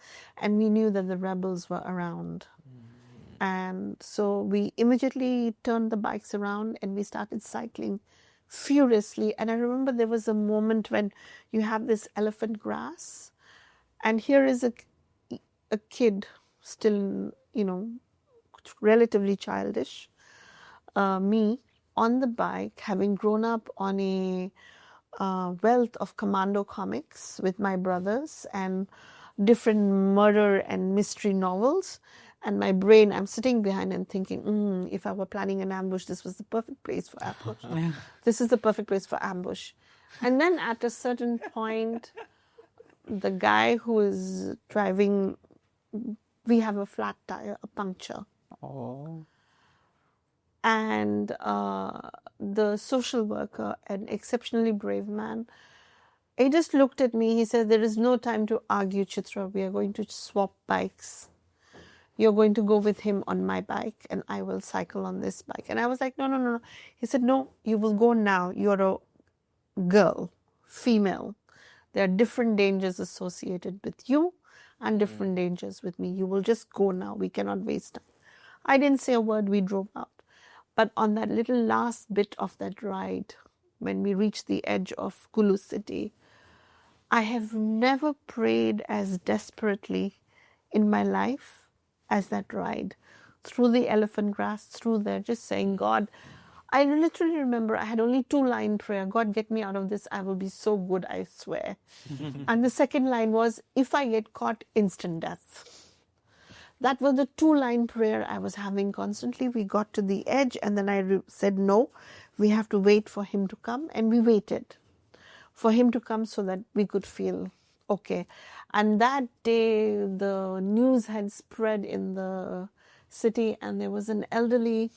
And we knew that the rebels were around. And so we immediately turned the bikes around and we started cycling furiously. And I remember there was a moment when you have this elephant grass, and here is a kid still, relatively childish, me on the bike, having grown up on a wealth of commando comics with my brothers and different murder and mystery novels. And my brain, I'm sitting behind and thinking, if I were planning an ambush, this was the perfect place for ambush. This is the perfect place for ambush. And then at a certain point, the guy who is driving, we have a flat tire, a puncture. Oh. And the social worker, an exceptionally brave man, he just looked at me. He said, there is no time to argue, Chitra. We are going to swap bikes. You're going to go with him on my bike and I will cycle on this bike. And I was like, no. He said, no, you will go now. You're a girl, female. There are different dangers associated with you and different dangers with me. You will just go now. We cannot waste time. I didn't say a word. We drove out. But on that little last bit of that ride, when we reached the edge of Kulu city, I have never prayed as desperately in my life as that ride. Through the elephant grass, through there, just saying, God, I literally remember I had only 2-line prayer. God, get me out of this. I will be so good, I swear. And the second line was, if I get caught, instant death. That was the 2-line prayer I was having constantly. We got to the edge and then I said, no, we have to wait for him to come. And we waited for him to come so that we could feel okay. And that day, the news had spread in the city and there was an elderly...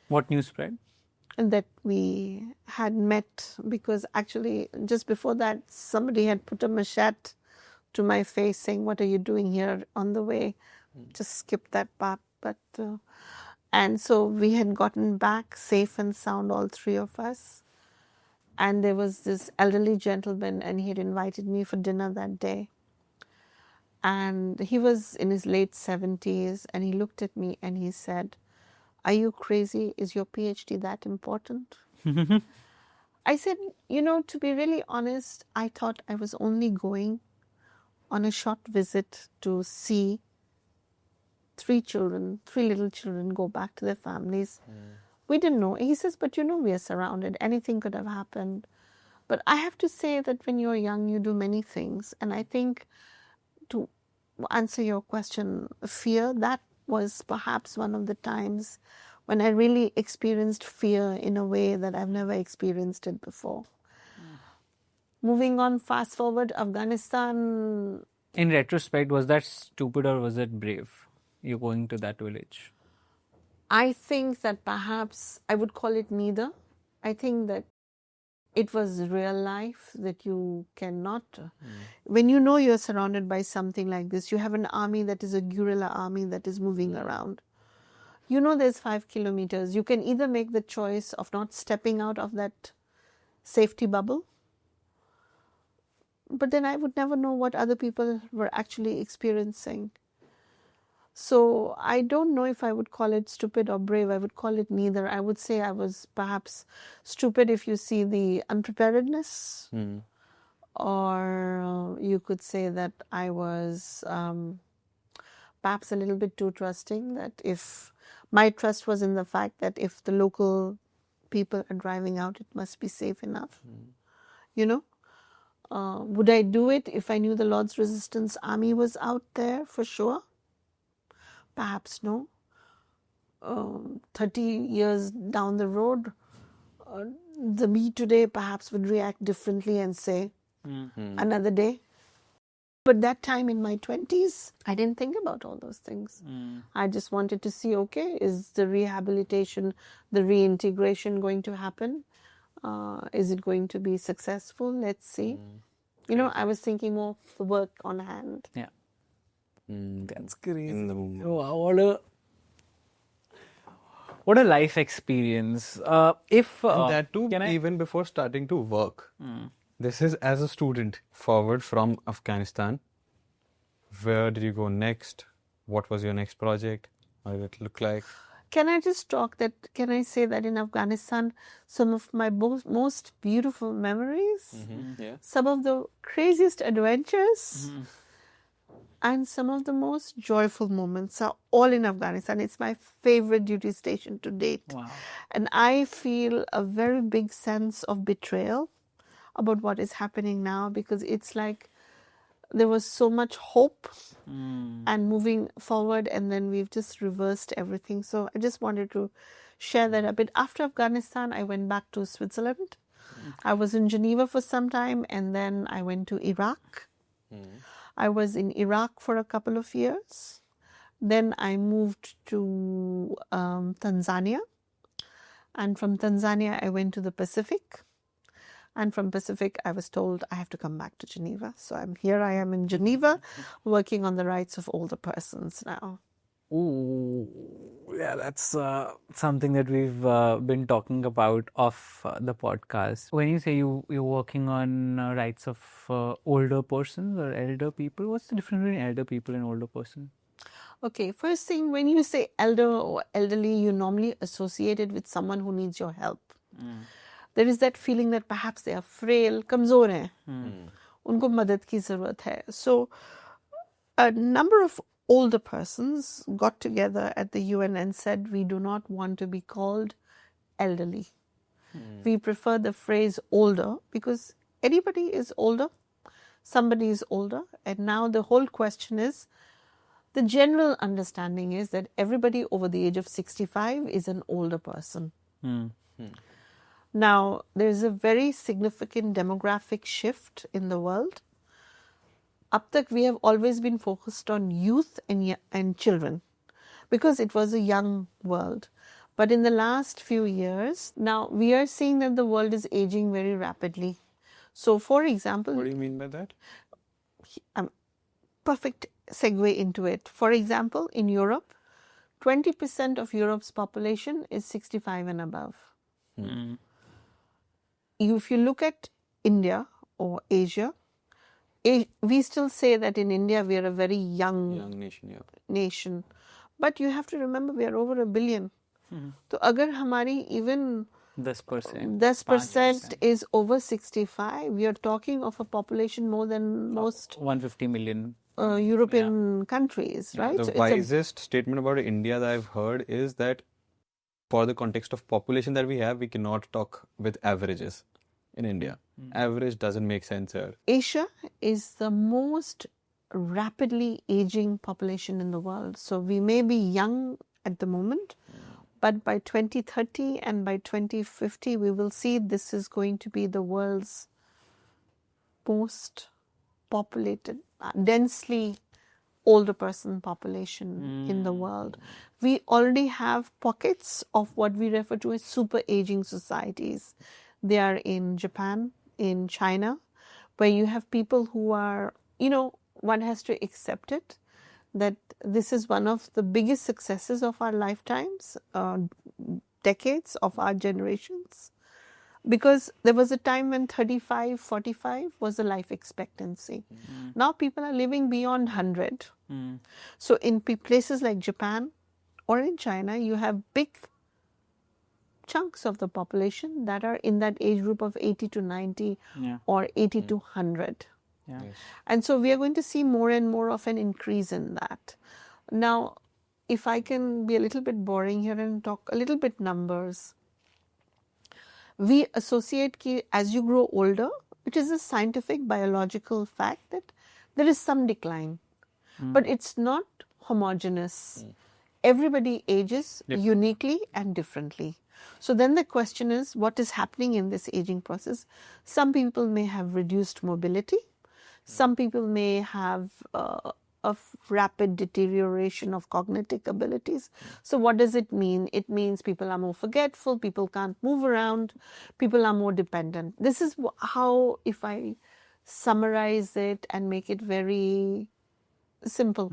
What news spread? that we had met, because actually just before that somebody had put a machete to my face saying, what are you doing here on the way? Just skip that part. But and so we had gotten back safe and sound, all three of us, and there was this elderly gentleman and he had invited me for dinner that day, and he was in his late 70s and he looked at me and he said, are you crazy? Is your PhD that important? I said, to be really honest, I thought I was only going on a short visit to see 3 little children go back to their families. We didn't know. He says, but we are surrounded. Anything could have happened. But I have to say that when you're young, you do many things. And I think, to answer your question, fear, that was perhaps one of the times when I really experienced fear in a way that I've never experienced it before. Moving on, fast forward, Afghanistan. In retrospect, was that stupid or was it brave? You going to that village? I think that perhaps I would call it neither. I think that it was real life that you cannot. When you know you're surrounded by something like this, you have an army that is a guerrilla army that is moving around. There's 5 kilometers. You can either make the choice of not stepping out of that safety bubble, but then I would never know what other people were actually experiencing. So I don't know if I would call it stupid or brave. I would call it neither. I would say I was perhaps stupid if you see the unpreparedness, or you could say that I was perhaps a little bit too trusting, that if my trust was in the fact that if the local people are driving out, it must be safe enough. Would I do it if I knew the Lord's Resistance Army was out there for sure? Perhaps no. 30 years down the road, the me today perhaps would react differently and say, another day. But that time in my 20s, I didn't think about all those things. I just wanted to see, okay, is the rehabilitation, the reintegration going to happen? Is it going to be successful? Let's see. I was thinking more of the work on hand. Yeah. That's crazy. In the moment. Wow, what a life experience. If And that too, can I- even before starting to work. This is as a student, forward from Afghanistan. Where did you go next? What was your next project? What did it look like? Can I just can I say that in Afghanistan, some of my most beautiful memories, Yeah. some of the craziest adventures, and some of the most joyful moments are all in Afghanistan. It's my favorite duty station to date. Wow. And I feel a very big sense of betrayal about what is happening now, because it's like there was so much hope and moving forward, and then we've just reversed everything. So I just wanted to share that a bit. After Afghanistan, I went back to Switzerland. I was in Geneva for some time, and then I went to Iraq. I was in Iraq for a couple of years. Then I moved to Tanzania. And from Tanzania, I went to the Pacific. And from Pacific, I was told I have to come back to Geneva. So I am in Geneva, working on the rights of older persons now. Ooh, yeah, that's something that we've been talking about off the podcast. When you say you're working on rights of older persons or elder people, what's the difference between elder people and older person? Okay, first thing, when you say elder or elderly, you normally associate it with someone who needs your help. There is that feeling that perhaps they are frail, kamzor hain. Unko madad ki zarurat hai. So, a number of older persons got together at the UN and said, we do not want to be called elderly. We prefer the phrase older because anybody is older, somebody is older, and now the whole question is, the general understanding is that everybody over the age of 65 is an older person. Now, there is a very significant demographic shift in the world. Up tak we have always been focused on youth and children because it was a young world. But in the last few years, now we are seeing that the world is aging very rapidly. So, for example... What do you mean by that? Perfect segue into it. For example, in Europe, 20% of Europe's population is 65 and above. If you look at India or Asia, we still say that in India we are a very young nation. But you have to remember we are over 1 billion. So agar hamari even 10% is over 65, we are talking of a population more than most 150 million European countries, right? The So wisest statement about India that I've heard is that for the context of population that we have, we cannot talk with averages in India. Average doesn't make sense here. Asia is the most rapidly aging population in the world. So we may be young at the moment, but by 2030 and by 2050, we will see this is going to be the world's most populated, densely older person population in the world. We already have pockets of what we refer to as super aging societies. They are in Japan, in China, where you have people who are, one has to accept it, that this is one of the biggest successes of our lifetimes, decades of our generations. Because there was a time when 35, 45 was the life expectancy. Now people are living beyond 100. So in places like Japan or in China, you have big chunks of the population that are in that age group of 80 to 90 or 80 to 100. Yes. And so we are going to see more and more of an increase in that. Now, if I can be a little bit boring here and talk a little bit numbers, we associate as you grow older, it is a scientific biological fact that there is some decline, but it's not homogeneous. Everybody ages uniquely and differently. So then the question is, what is happening in this aging process? Some people may have reduced mobility. Some people may have a rapid deterioration of cognitive abilities. So what does it mean? It means people are more forgetful, people can't move around, people are more dependent. This is how, if I summarize it and make it very simple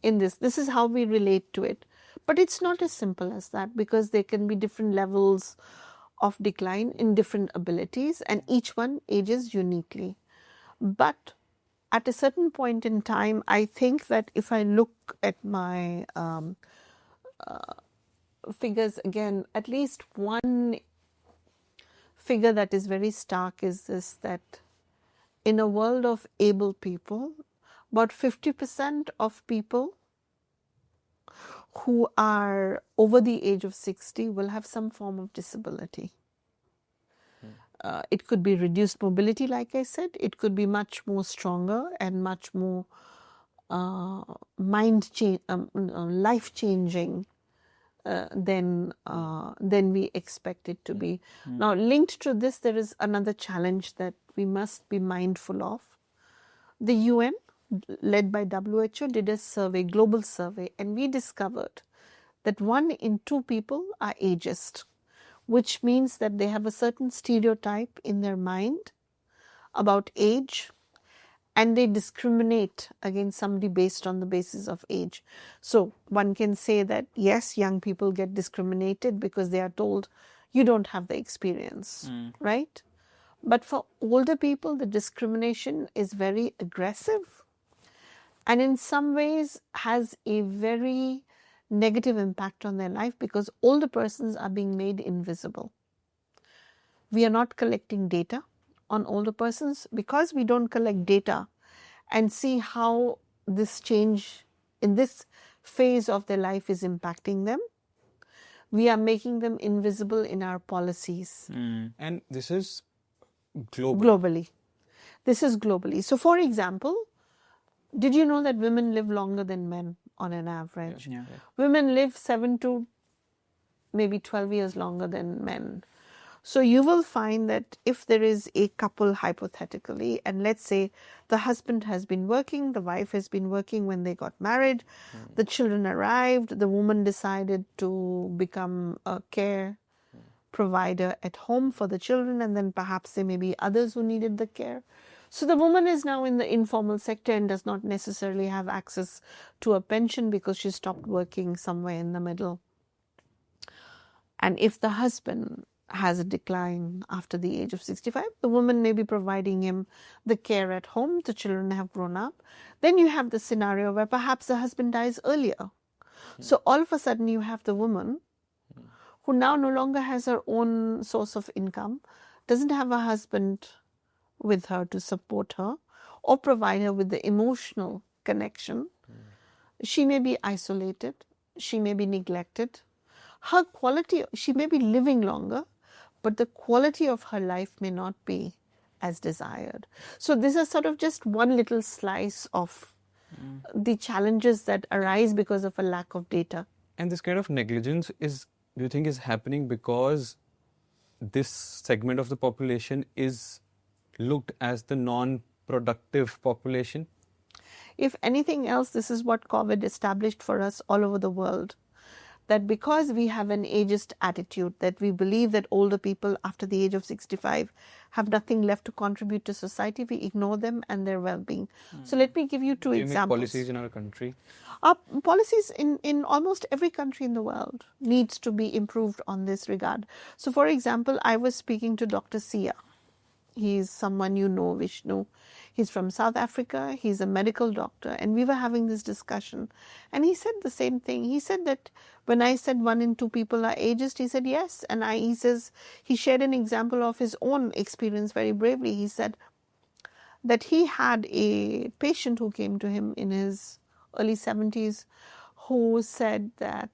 in this is how we relate to it. But it's not as simple as that, because there can be different levels of decline in different abilities, and each one ages uniquely. But at a certain point in time, I think that if I look at my figures again, at least one figure that is very stark is this, that in a world of able people, about 50% of people who are over the age of 60 will have some form of disability. It could be reduced mobility, like I said. It could be much more stronger and much more life-changing than we expect it to be. Now, linked to this, there is another challenge that we must be mindful of. The UN, led by WHO, did a survey, global survey, and we discovered that 1 in 2 people are ageist, which means that they have a certain stereotype in their mind about age, and they discriminate against somebody based on the basis of age. So one can say that, yes, young people get discriminated because they are told, you don't have the experience, right? But for older people, the discrimination is very aggressive. and in some ways has a very negative impact on their life because older persons are being made invisible. We are not collecting data on older persons because we don't collect data and see how this change in this phase of their life is impacting them. We are making them invisible in our policies. And this is global. Globally. This is globally. So, for example, did you know that women live longer than men on an average? Yeah. Women live 7 to maybe 12 years longer than men. So you will find that if there is a couple hypothetically, and let's say the husband has been working, the wife has been working when they got married, the children arrived, the woman decided to become a care provider at home for the children, and then perhaps there may be others who needed the care. So the woman is now in the informal sector and does not necessarily have access to a pension because she stopped working somewhere in the middle. And if the husband has a decline after the age of 65, the woman may be providing him the care at home, the children have grown up. Then you have the scenario where perhaps the husband dies earlier. So all of a sudden you have the woman who now no longer has her own source of income, doesn't have a husband with her to support her or provide her with the emotional connection. She may be isolated, she may be neglected. Her quality, she may be living longer, but the quality of her life may not be as desired. So this is sort of just one little slice of the challenges that arise because of a lack of data. And this kind of negligence is, do you think, is happening because this segment of the population is looked as the non-productive population? If anything else, this is what COVID established for us all over the world. That because we have an ageist attitude, that we believe that older people after the age of 65 have nothing left to contribute to society, we ignore them and their well-being. So let me give you two examples. Policies in our country? Policies in almost every country in the world needs to be improved on this regard. So for example, I was speaking to Dr. Sia. He's someone you know, Vishnu. He's from South Africa. He's a medical doctor. And we were having this discussion. And he said the same thing. He said that when I said 1 in 2 people are ageist, he said yes. And he says, he shared an example of his own experience very bravely. He said that he had a patient who came to him in his early 70s who said that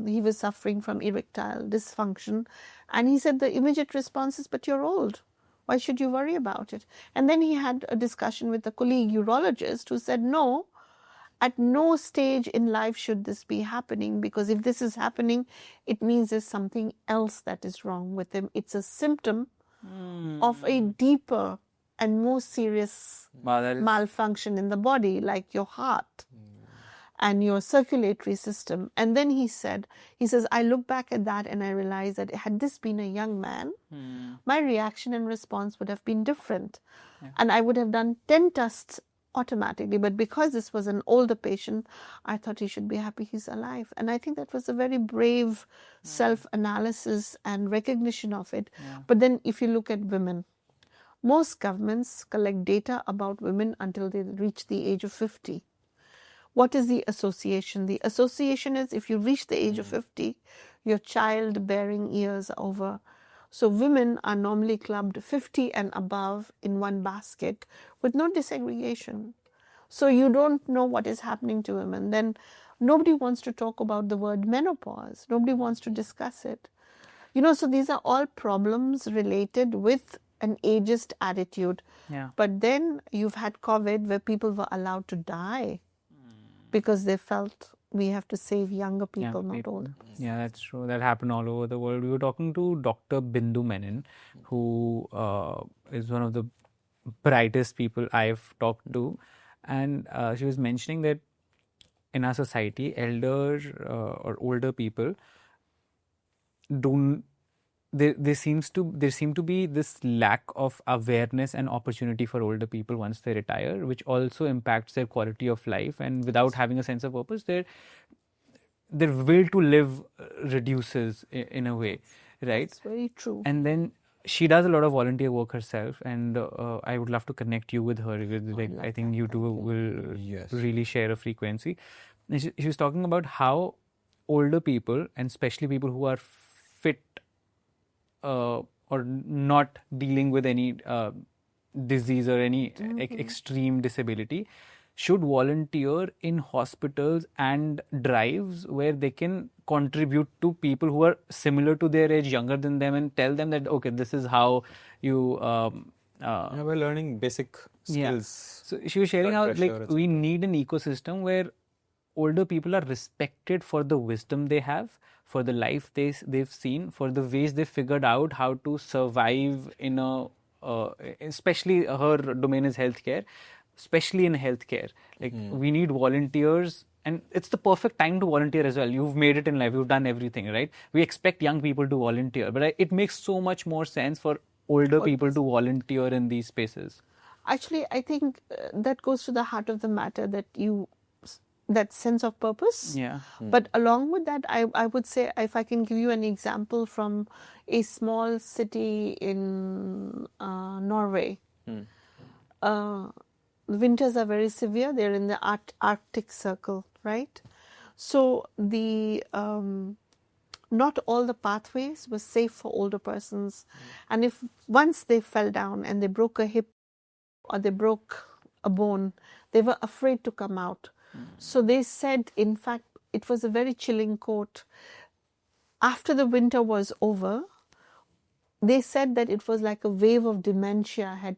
he was suffering from erectile dysfunction. And he said the immediate response is, but you're old. Why should you worry about it? And then he had a discussion with a colleague urologist who said, no, at no stage in life should this be happening, because if this is happening, it means there's something else that is wrong with him. It's a symptom of a deeper and more serious malfunction in the body, like your heart and your circulatory system. And then he says, I look back at that and I realize that had this been a young man, my reaction and response would have been different. Yeah. And I would have done 10 tests automatically. But because this was an older patient, I thought he should be happy he's alive. And I think that was a very brave self-analysis and recognition of it. Yeah. But then if you look at women, most governments collect data about women until they reach the age of 50. What is the association? The association is if you reach the age of 50, your childbearing years are over. So women are normally clubbed 50 and above in one basket with no desegregation. So you don't know what is happening to women. Then nobody wants to talk about the word menopause. Nobody wants to discuss it. So these are all problems related with an ageist attitude. Yeah. But then you've had COVID where people were allowed to die because they felt we have to save younger people, not older. Yeah, that's true. That happened all over the world. We were talking to Dr. Bindu Menon, who is one of the brightest people I've talked to. And she was mentioning that in our society, elder or older people there seem to be this lack of awareness and opportunity for older people once they retire, which also impacts their quality of life. And without having a sense of purpose, their will to live reduces in a way, right? That's very true. And then she does a lot of volunteer work herself, and I would love to connect you with her. I think you two will really share a frequency. And she was talking about how older people, and especially people who are fit or not dealing with any disease or any extreme disability, should volunteer in hospitals and drives where they can contribute to people who are similar to their age, younger than them, and tell them that, okay, this is how you... we're learning basic skills. So she was sharing how we need an ecosystem where older people are respected for the wisdom they have, for the life they've seen, for the ways they figured out how to survive in a... especially her domain is healthcare, especially in healthcare. We need volunteers, and it's the perfect time to volunteer as well. You've made it in life, you've done everything, right? We expect young people to volunteer, but it makes so much more sense for older people to volunteer in these spaces. Actually, I think that goes to the heart of the matter, that sense of purpose. Yeah. But along with that, I would say, if I can give you an example from a small city in Norway. The winters are very severe. They're in the Arctic Circle, right? So not all the pathways were safe for older persons. And if once they fell down and they broke a hip or they broke a bone, they were afraid to come out. So they said, in fact, it was a very chilling quote. After the winter was over, they said that it was like a wave of dementia had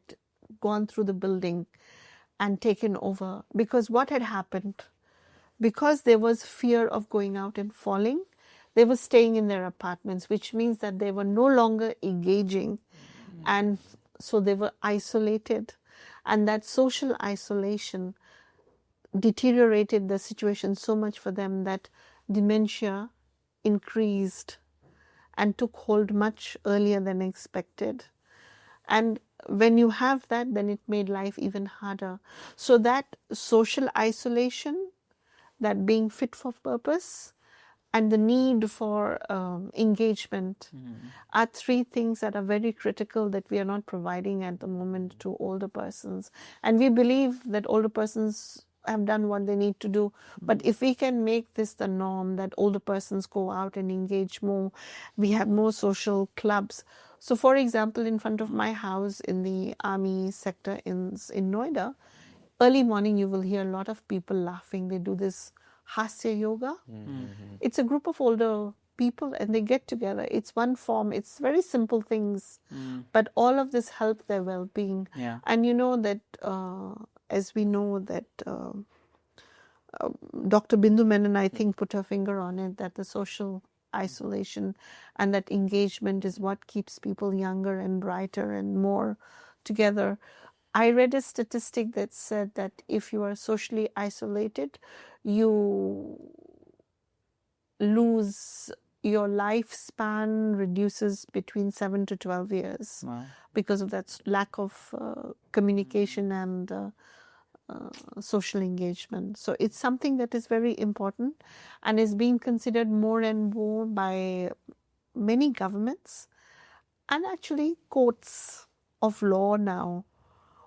gone through the building and taken over. Because what had happened? Because there was fear of going out and falling, they were staying in their apartments, which means that they were no longer engaging. And so they were isolated. And that social isolation deteriorated the situation so much for them that dementia increased and took hold much earlier than expected. And when you have that, then it made life even harder. So that social isolation, that being fit for purpose, and the need for engagement are three things that are very critical that we are not providing at the moment to older persons. And we believe that older persons have done what they need to do. But if we can make this the norm, that older persons go out and engage more, we have more social clubs. So for example, in front of my house in the army sector in Noida, early morning you will hear a lot of people laughing. They do this Hasya yoga. It's a group of older people and they get together. It's one form. It's very simple things. But all of this help their well-being. Yeah. And you know that, as we know that Dr. Bindu Menon, I think, put her finger on it, that the social isolation and that engagement is what keeps people younger and brighter and more together. I read a statistic that said that if you are socially isolated, you lose, your lifespan reduces between 7 to 12 years. Wow. Because of that lack of communication and social engagement. So it's something that is very important and is being considered more and more by many governments and actually courts of law now.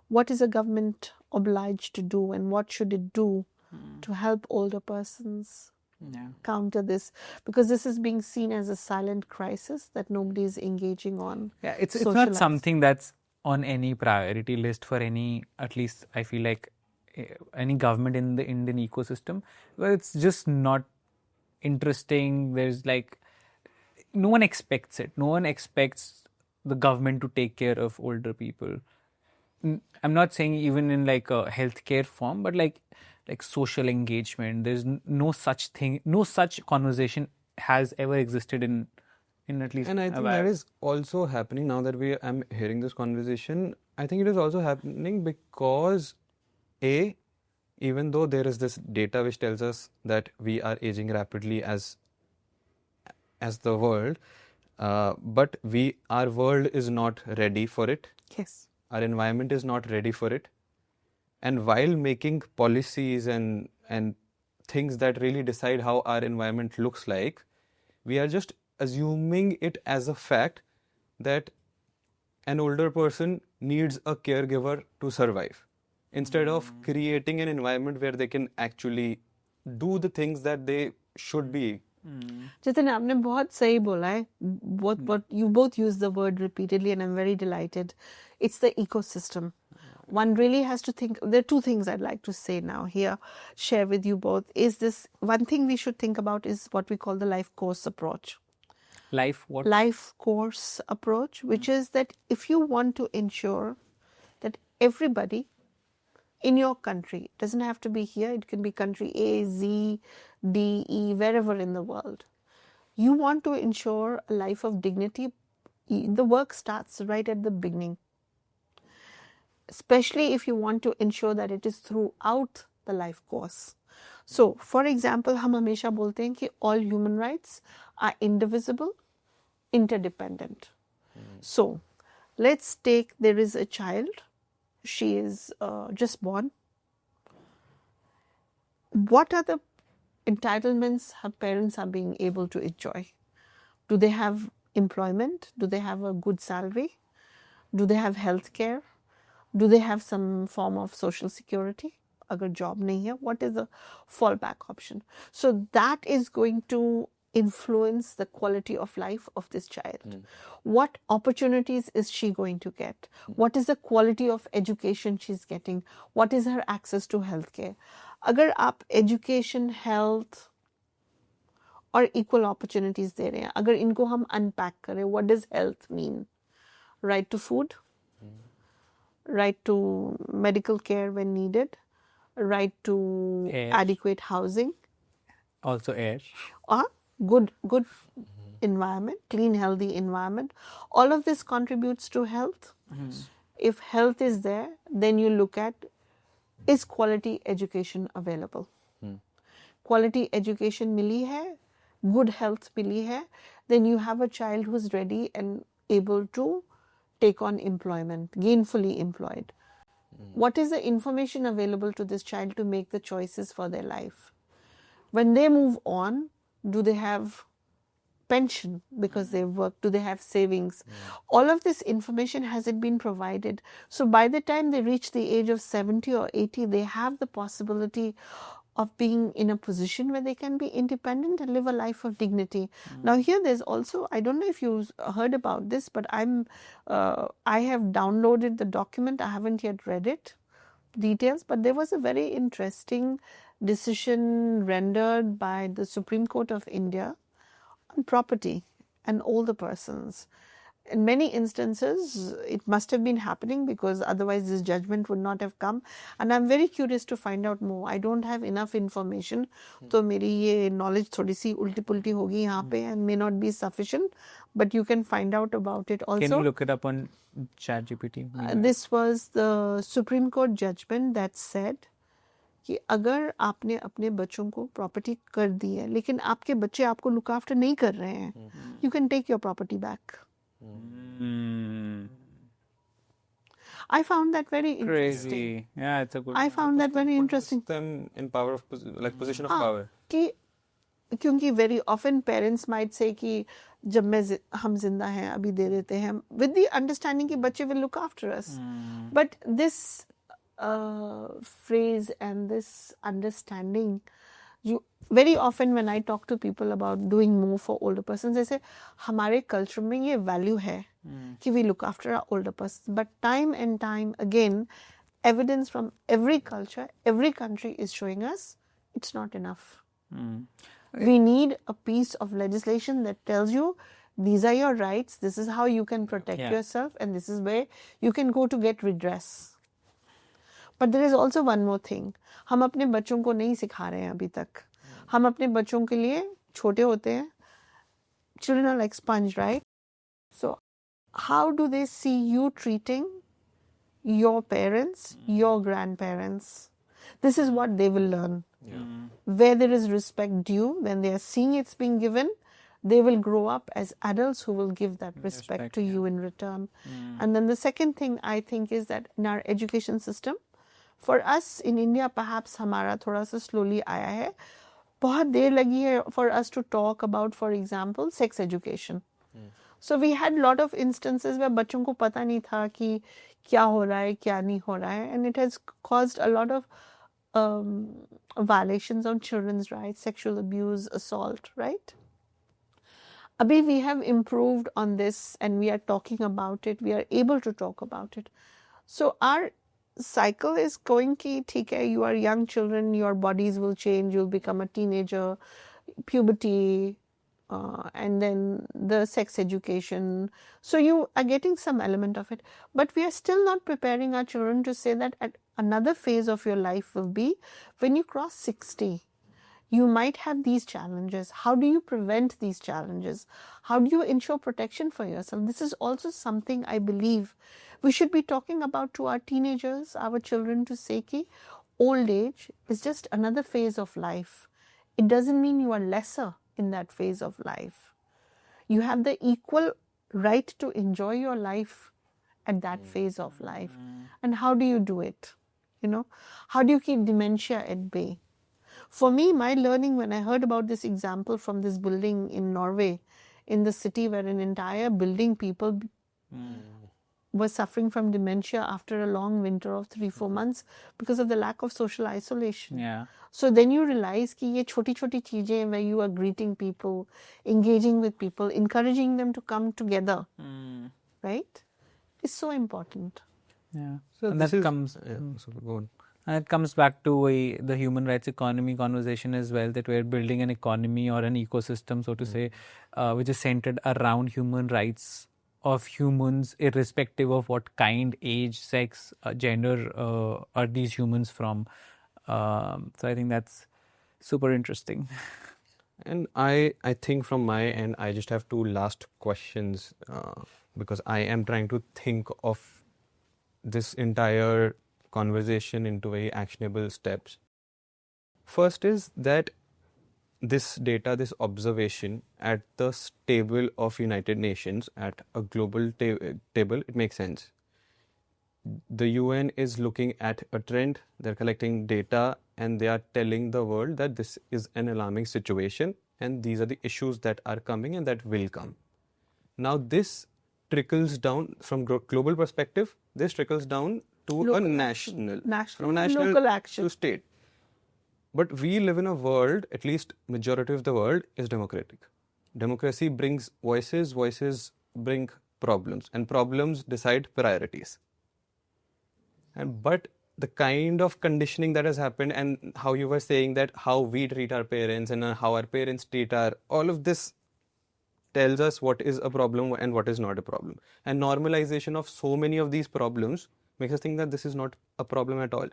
What is a government obliged to do and what should it do to help older persons counter this? Because this is being seen as a silent crisis that nobody is engaging on. Yeah, it's not something that's on any priority list for any, at least I feel like, any government in the Indian ecosystem. Well, it's just not interesting. There's no one expects it. No one expects the government to take care of older people. I'm not saying even in a healthcare form, but like social engagement. There's no such thing, no such conversation has ever existed in at least. And I think that is also happening now that I'm hearing this conversation. I think it is also happening because even though there is this data which tells us that we are aging rapidly as the world, but our world is not ready for it. Yes. Our environment is not ready for it. And while making policies and things that really decide how our environment looks like, we are just assuming it as a fact that an older person needs a caregiver to survive, instead of creating an environment where they can actually do the things that they should be. Jitin, आपने बहुत सही बोला है. What you both use the word repeatedly, and I'm very delighted. It's the ecosystem. One really has to think. There are two things I'd like to say now here, share with you both. Is this one thing we should think about is what we call the life course approach. Life what? Life course approach, which is that if you want to ensure that everybody in your country, doesn't have to be here, it can be country A, Z, D, E, wherever in the world. You want to ensure a life of dignity, the work starts right at the beginning. Especially if you want to ensure that it is throughout the life course. So, for example, हम हमेशा बोलते हैं कि all human rights are indivisible, interdependent. So, let's take, there is a child, she is just born. What are the entitlements her parents are being able to enjoy? Do they have employment? Do they have a good salary? Do they have health care? Do they have some form of social security? Agar job nahi hai, what is the fallback option? So that is going to influence the quality of life of this child. What opportunities is she going to get? What is the quality of education she's getting? What is her access to healthcare? Agar aap education, health or equal opportunities de rahe hain, agar inko hum unpack kare, what does health mean? Right to food, right to medical care when needed, right to Air. adequate housing, Also air. or good environment, clean, healthy environment. All of this contributes to health. If health is there, then you look at, is quality education available? Quality education mili hai, good health mili hai, then you have a child who's ready and able to take on employment, gainfully employed. What is the information available to this child to make the choices for their life? When they move on, do they have pension because they've worked? Do they have savings? All of this information hasn't been provided. So by the time they reach the age of 70 or 80, they have the possibility of being in a position where they can be independent and live a life of dignity. Now here there's also, I don't know if you heard about this, but I have downloaded the document. I haven't yet read it, details, but there was a very interesting decision rendered by the Supreme Court of India on property and older persons. In many instances, it must have been happening because otherwise this judgment would not have come. And I'm very curious to find out more. I don't have enough information. So मेरी ये knowledge थोड़ी सी उल्टी-पुल्टी होगी यहाँ पे and may not be sufficient. But you can find out about it also. Can you look it up on ChatGPT? This was the Supreme Court judgment that said कि अगर आपने अपने बच्चों को प्रॉपर्टी कर दी है लेकिन आपके बच्चे आपको लुक आफ्टर नहीं कर रहे हैं, you can take your property back. I found that very interesting. Crazy. Yeah, it's a good. I found that very interesting. Them in power of position of power. कि क्योंकि very often parents might say कि जब हम जिंदा हैं अभी दे देते हैं with the understanding कि बच्चे will look after us. But this phrase and this understanding, you very often when I talk to people about doing more for older persons, they say हमारे culture में ये value है कि we look after our older persons. But time and time again, evidence from every culture, every country is showing us it's not enough. We need a piece of legislation that tells you these are your rights, this is how you can protect yourself, and this is where you can go to get redress. But there is also one more thing. हम अपने बच्चों को नहीं सिखा रहे हैं अभी तक. हम अपने बच्चों के लिए छोटे होते हैं. Children are like sponge, right? So, how do they see you treating your parents, your grandparents? This is what they will learn. Where there is respect due, when they are seeing it's being given, they will grow up as adults who will give that respect to you in return. And then the second thing I think is that in our education system, for us in India, perhaps हमारा थोड़ा सा slowly आया है. बहुत देर लगी है for us to talk about, for example, sex education. So we had a lot of instances where बच्चों को पता नहीं था कि क्या हो रहा है, क्या नहीं हो रहा है, and it has caused a lot of violations on children's rights, sexual abuse, assault, right? Abhi, we have improved on this and we are talking about it. We are able to talk about it. So our cycle is going ki, theek hai, you are young children, your bodies will change, you'll become a teenager, puberty, and then the sex education. So you are getting some element of it. But we are still not preparing our children to say that at another phase of your life will be when you cross 60. You might have these challenges. How do you prevent these challenges? How do you ensure protection for yourself? This is also something I believe we should be talking about to our teenagers, our children, to say ki old age is just another phase of life. It doesn't mean you are lesser in that phase of life. You have the equal right to enjoy your life at that phase of life. And how do you do it? How do you keep dementia at bay? For me, my learning when I heard about this example from this building in Norway, in the city where an entire building people were suffering from dementia after a long winter of 3-4 months because of the lack of social isolation. Yeah. So then you realize कि ये छोटी-छोटी चीजें where you are greeting people, engaging with people, encouraging them to come together, right, is so important. Yeah. So And this that is- comes. so go on. And it comes back to the human rights economy conversation as well, that we're building an economy or an ecosystem, so to say, which is centered around human rights of humans, irrespective of what kind, age, sex, gender are these humans from. So I think that's super interesting. And I think from my end, I just have 2 last questions because I am trying to think of this entire conversation into very actionable steps. First is that this data, this observation at the table of United Nations, at a global table, it makes sense. The UN is looking at a trend, they're collecting data, and they are telling the world that this is an alarming situation and these are the issues that are coming and that will come. Now this trickles down from global perspective, this trickles down to Local a action. national, National, from national local action. to state. But we live in a world, at least majority of the world is democratic. Democracy brings voices, voices bring problems, and problems decide priorities. But the kind of conditioning that has happened, and how you were saying that how we treat our parents and how our parents treat all of this tells us what is a problem and what is not a problem. And normalization of so many of these problems makes us think that this is not a problem at all.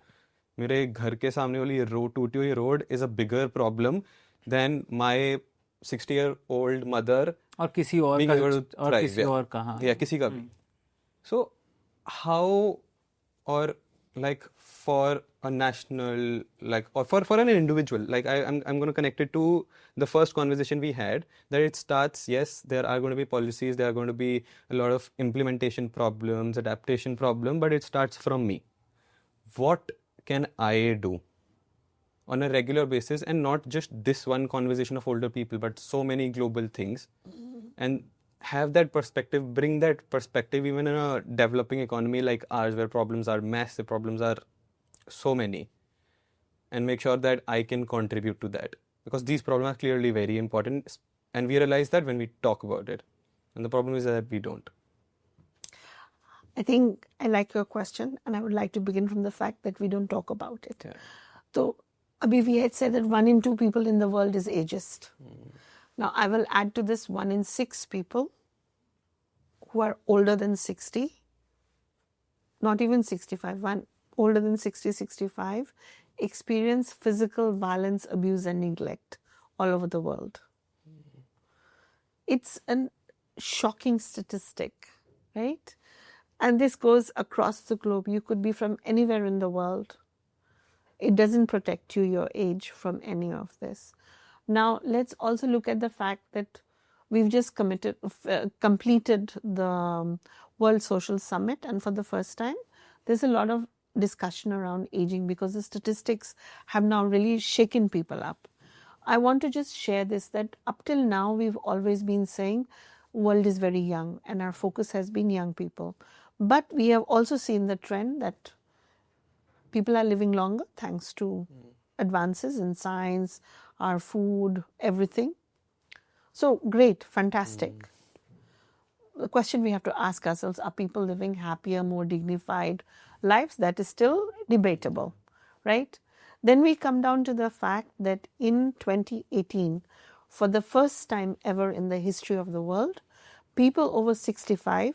मेरे घर के सामने वाली road टूटी हुई road is a bigger problem than my 60-year-old mother और किसी और being का, able to और thrive, किसी yeah. और का, हाँ. Yeah, किसी का भी. So how, or like for a national, like, or for an individual, like I'm going to connect it to the first conversation we had, that it starts, yes, there are going to be policies, there are going to be a lot of implementation problems, adaptation problem, but it starts from me. What can I do on a regular basis, and not just this one conversation of older people, but so many global things, and have that perspective, bring that perspective even in a developing economy like ours, where problems are massive, problems are so many, and make sure that I can contribute to that, because these problems are clearly very important, and we realize that when we talk about it, and the problem is that we don't. I think I like your question, and I would like to begin from the fact that we don't talk about it. Yeah. So, Abhi, we had said that 1 in 2 people in the world is ageist. Now, I will add to this 1 in 6 people who are older than 60, not even 65, older than 60, 65, experience physical violence, abuse, and neglect all over the world. It's a shocking statistic, right? And this goes across the globe. You could be from anywhere in the world. It doesn't protect you, your age, from any of this. Now, let's also look at the fact that we've just completed the World Social Summit, and for the first time, there's a lot of discussion around aging because the statistics have now really shaken people up. I want to just share this, that up till now, we've always been saying world is very young and our focus has been young people. But we have also seen the trend that people are living longer thanks to advances in science, our food, everything. So great, fantastic. The question we have to ask ourselves, are people living happier, more dignified lives? That is still debatable, right? Then we come down to the fact that in 2018, for the first time ever in the history of the world, people over 65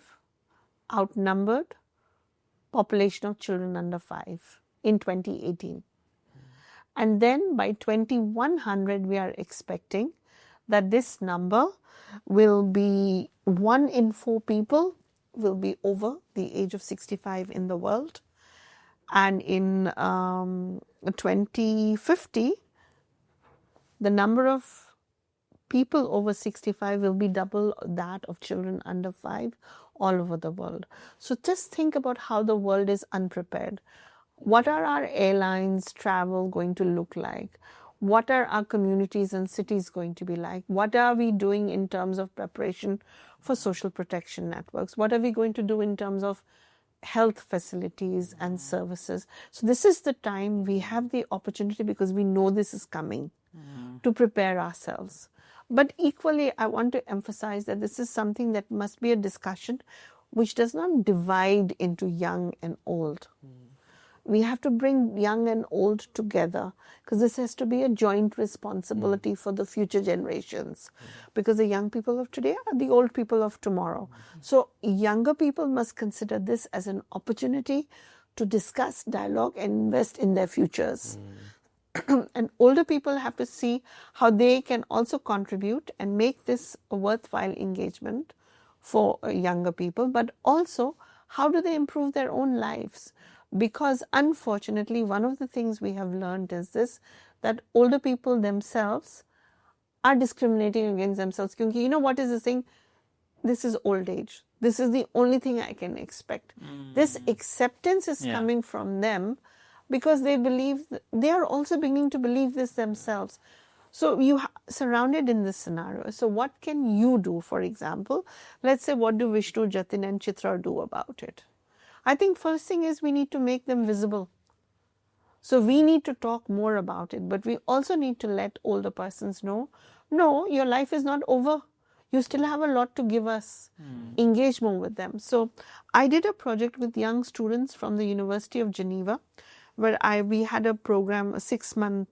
outnumbered population of children under 5 in 2018. And then by 2100, we are expecting that this number will be 1 in 4 people will be over the age of 65 in the world. And in 2050, the number of people over 65 will be double that of children under 5 all over the world. So just think about how the world is unprepared. What are our airlines, travel going to look like? What are our communities and cities going to be like? What are we doing in terms of preparation for social protection networks? What are we going to do in terms of health facilities and services? So this is the time we have the opportunity, because we know this is coming, to prepare ourselves. But equally, I want to emphasize that this is something that must be a discussion which does not divide into young and old. We have to bring young and old together, because this has to be a joint responsibility for the future generations, because the young people of today are the old people of tomorrow. So younger people must consider this as an opportunity to discuss, dialogue, and invest in their futures. And older people have to see how they can also contribute and make this a worthwhile engagement for younger people, but also how do they improve their own lives? Because unfortunately, one of the things we have learned is this, that older people themselves are discriminating against themselves. Because you know what is the thing? This is old age. This is the only thing I can expect. This acceptance is coming from them, because they believe, they are also beginning to believe this themselves. So you are surrounded in this scenario. So what can you do, for example? Let's say, what do Vishnu, Jatin and Chitra do about it? I think first thing is we need to make them visible. So we need to talk more about it, but we also need to let older persons know, no, your life is not over. You still have a lot to give us. Engage more with them. So I did a project with young students from the University of Geneva, where we had a program, a 6-month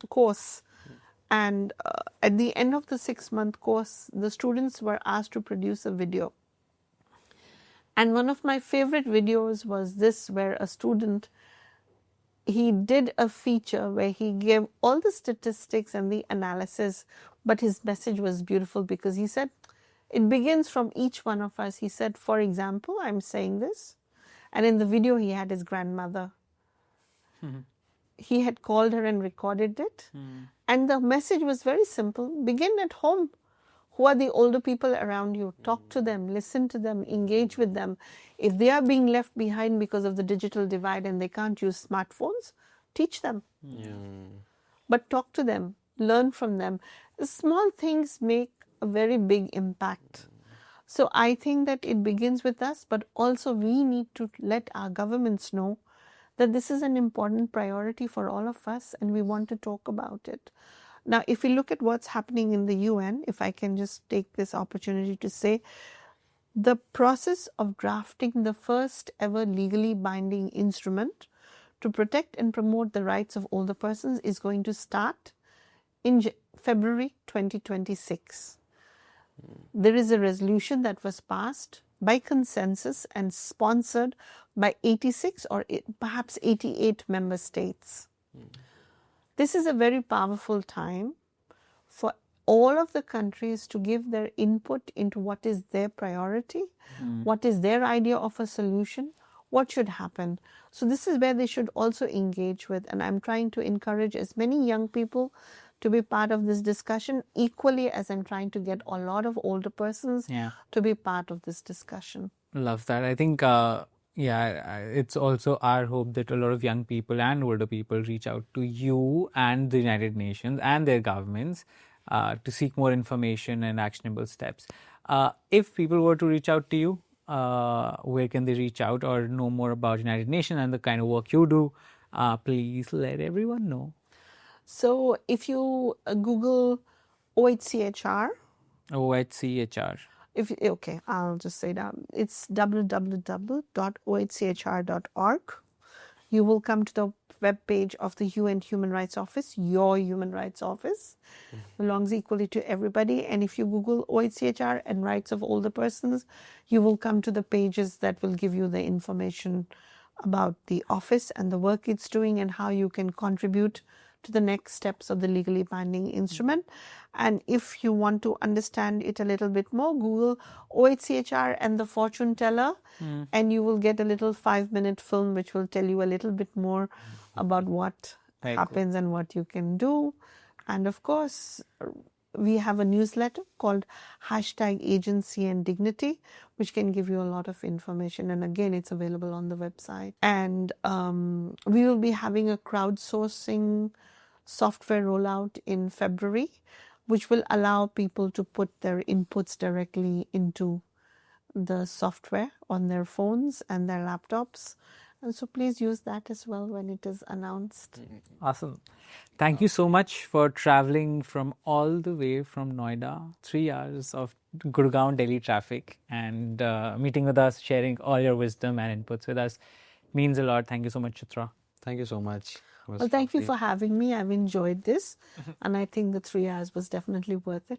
course. And at the end of the 6-month course, the students were asked to produce a video. And one of my favorite videos was this, where a student, he did a feature where he gave all the statistics and the analysis, but his message was beautiful, because he said, it begins from each one of us. He said, for example, I'm saying this. And in the video, he had his grandmother. He had called her and recorded it. And the message was very simple. Begin at home. Who are the older people around you? Talk to them, listen to them, engage with them. If they are being left behind because of the digital divide and they can't use smartphones, teach them. But talk to them, learn from them. The small things make a very big impact. So I think that it begins with us, but also we need to let our governments know that this is an important priority for all of us and we want to talk about it. Now, if we look at what's happening in the UN, if I can just take this opportunity to say, the process of drafting the first ever legally binding instrument to protect and promote the rights of older persons is going to start in February 2026. There is a resolution that was passed by consensus and sponsored by 86 or perhaps 88 member states. This is a very powerful time for all of the countries to give their input into what is their priority, what is their idea of a solution, what should happen. So this is where they should also engage with, and I'm trying to encourage as many young people to be part of this discussion, equally as I'm trying to get a lot of older persons to be part of this discussion. Love that. I think it's also our hope that a lot of young people and older people reach out to you and the United Nations and their governments to seek more information and actionable steps. If people were to reach out to you, where can they reach out or know more about United Nations and the kind of work you do? Please let everyone know. So if you Google OHCHR, OHCHR. Okay, I'll just say that it's www.ohchr.org. You will come to the web page of the UN Human Rights Office. Your Human Rights Office belongs equally to everybody. And if you Google OHCHR and rights of older persons, you will come to the pages that will give you the information about the office and the work it's doing and how you can contribute to the next steps of the legally binding instrument. And if you want to understand it a little bit more, Google OHCHR and the fortune teller, and you will get a little 5-minute film which will tell you a little bit more about what happens and what you can do. And of course, we have a newsletter called #Agency and Dignity, which can give you a lot of information. And again, it's available on the website. And we will be having a crowdsourcing software rollout in February, which will allow people to put their inputs directly into the software on their phones and their laptops. And so please use that as well when it is announced. Awesome. Thank you so much for traveling from all the way from Noida, 3 hours of Gurgaon, Delhi traffic, and meeting with us, sharing all your wisdom and inputs with us. Means a lot. Thank you so much, Chitra. Thank you so much. Well, thank you for having me. I've enjoyed this, and I think the 3 hours was definitely worth it.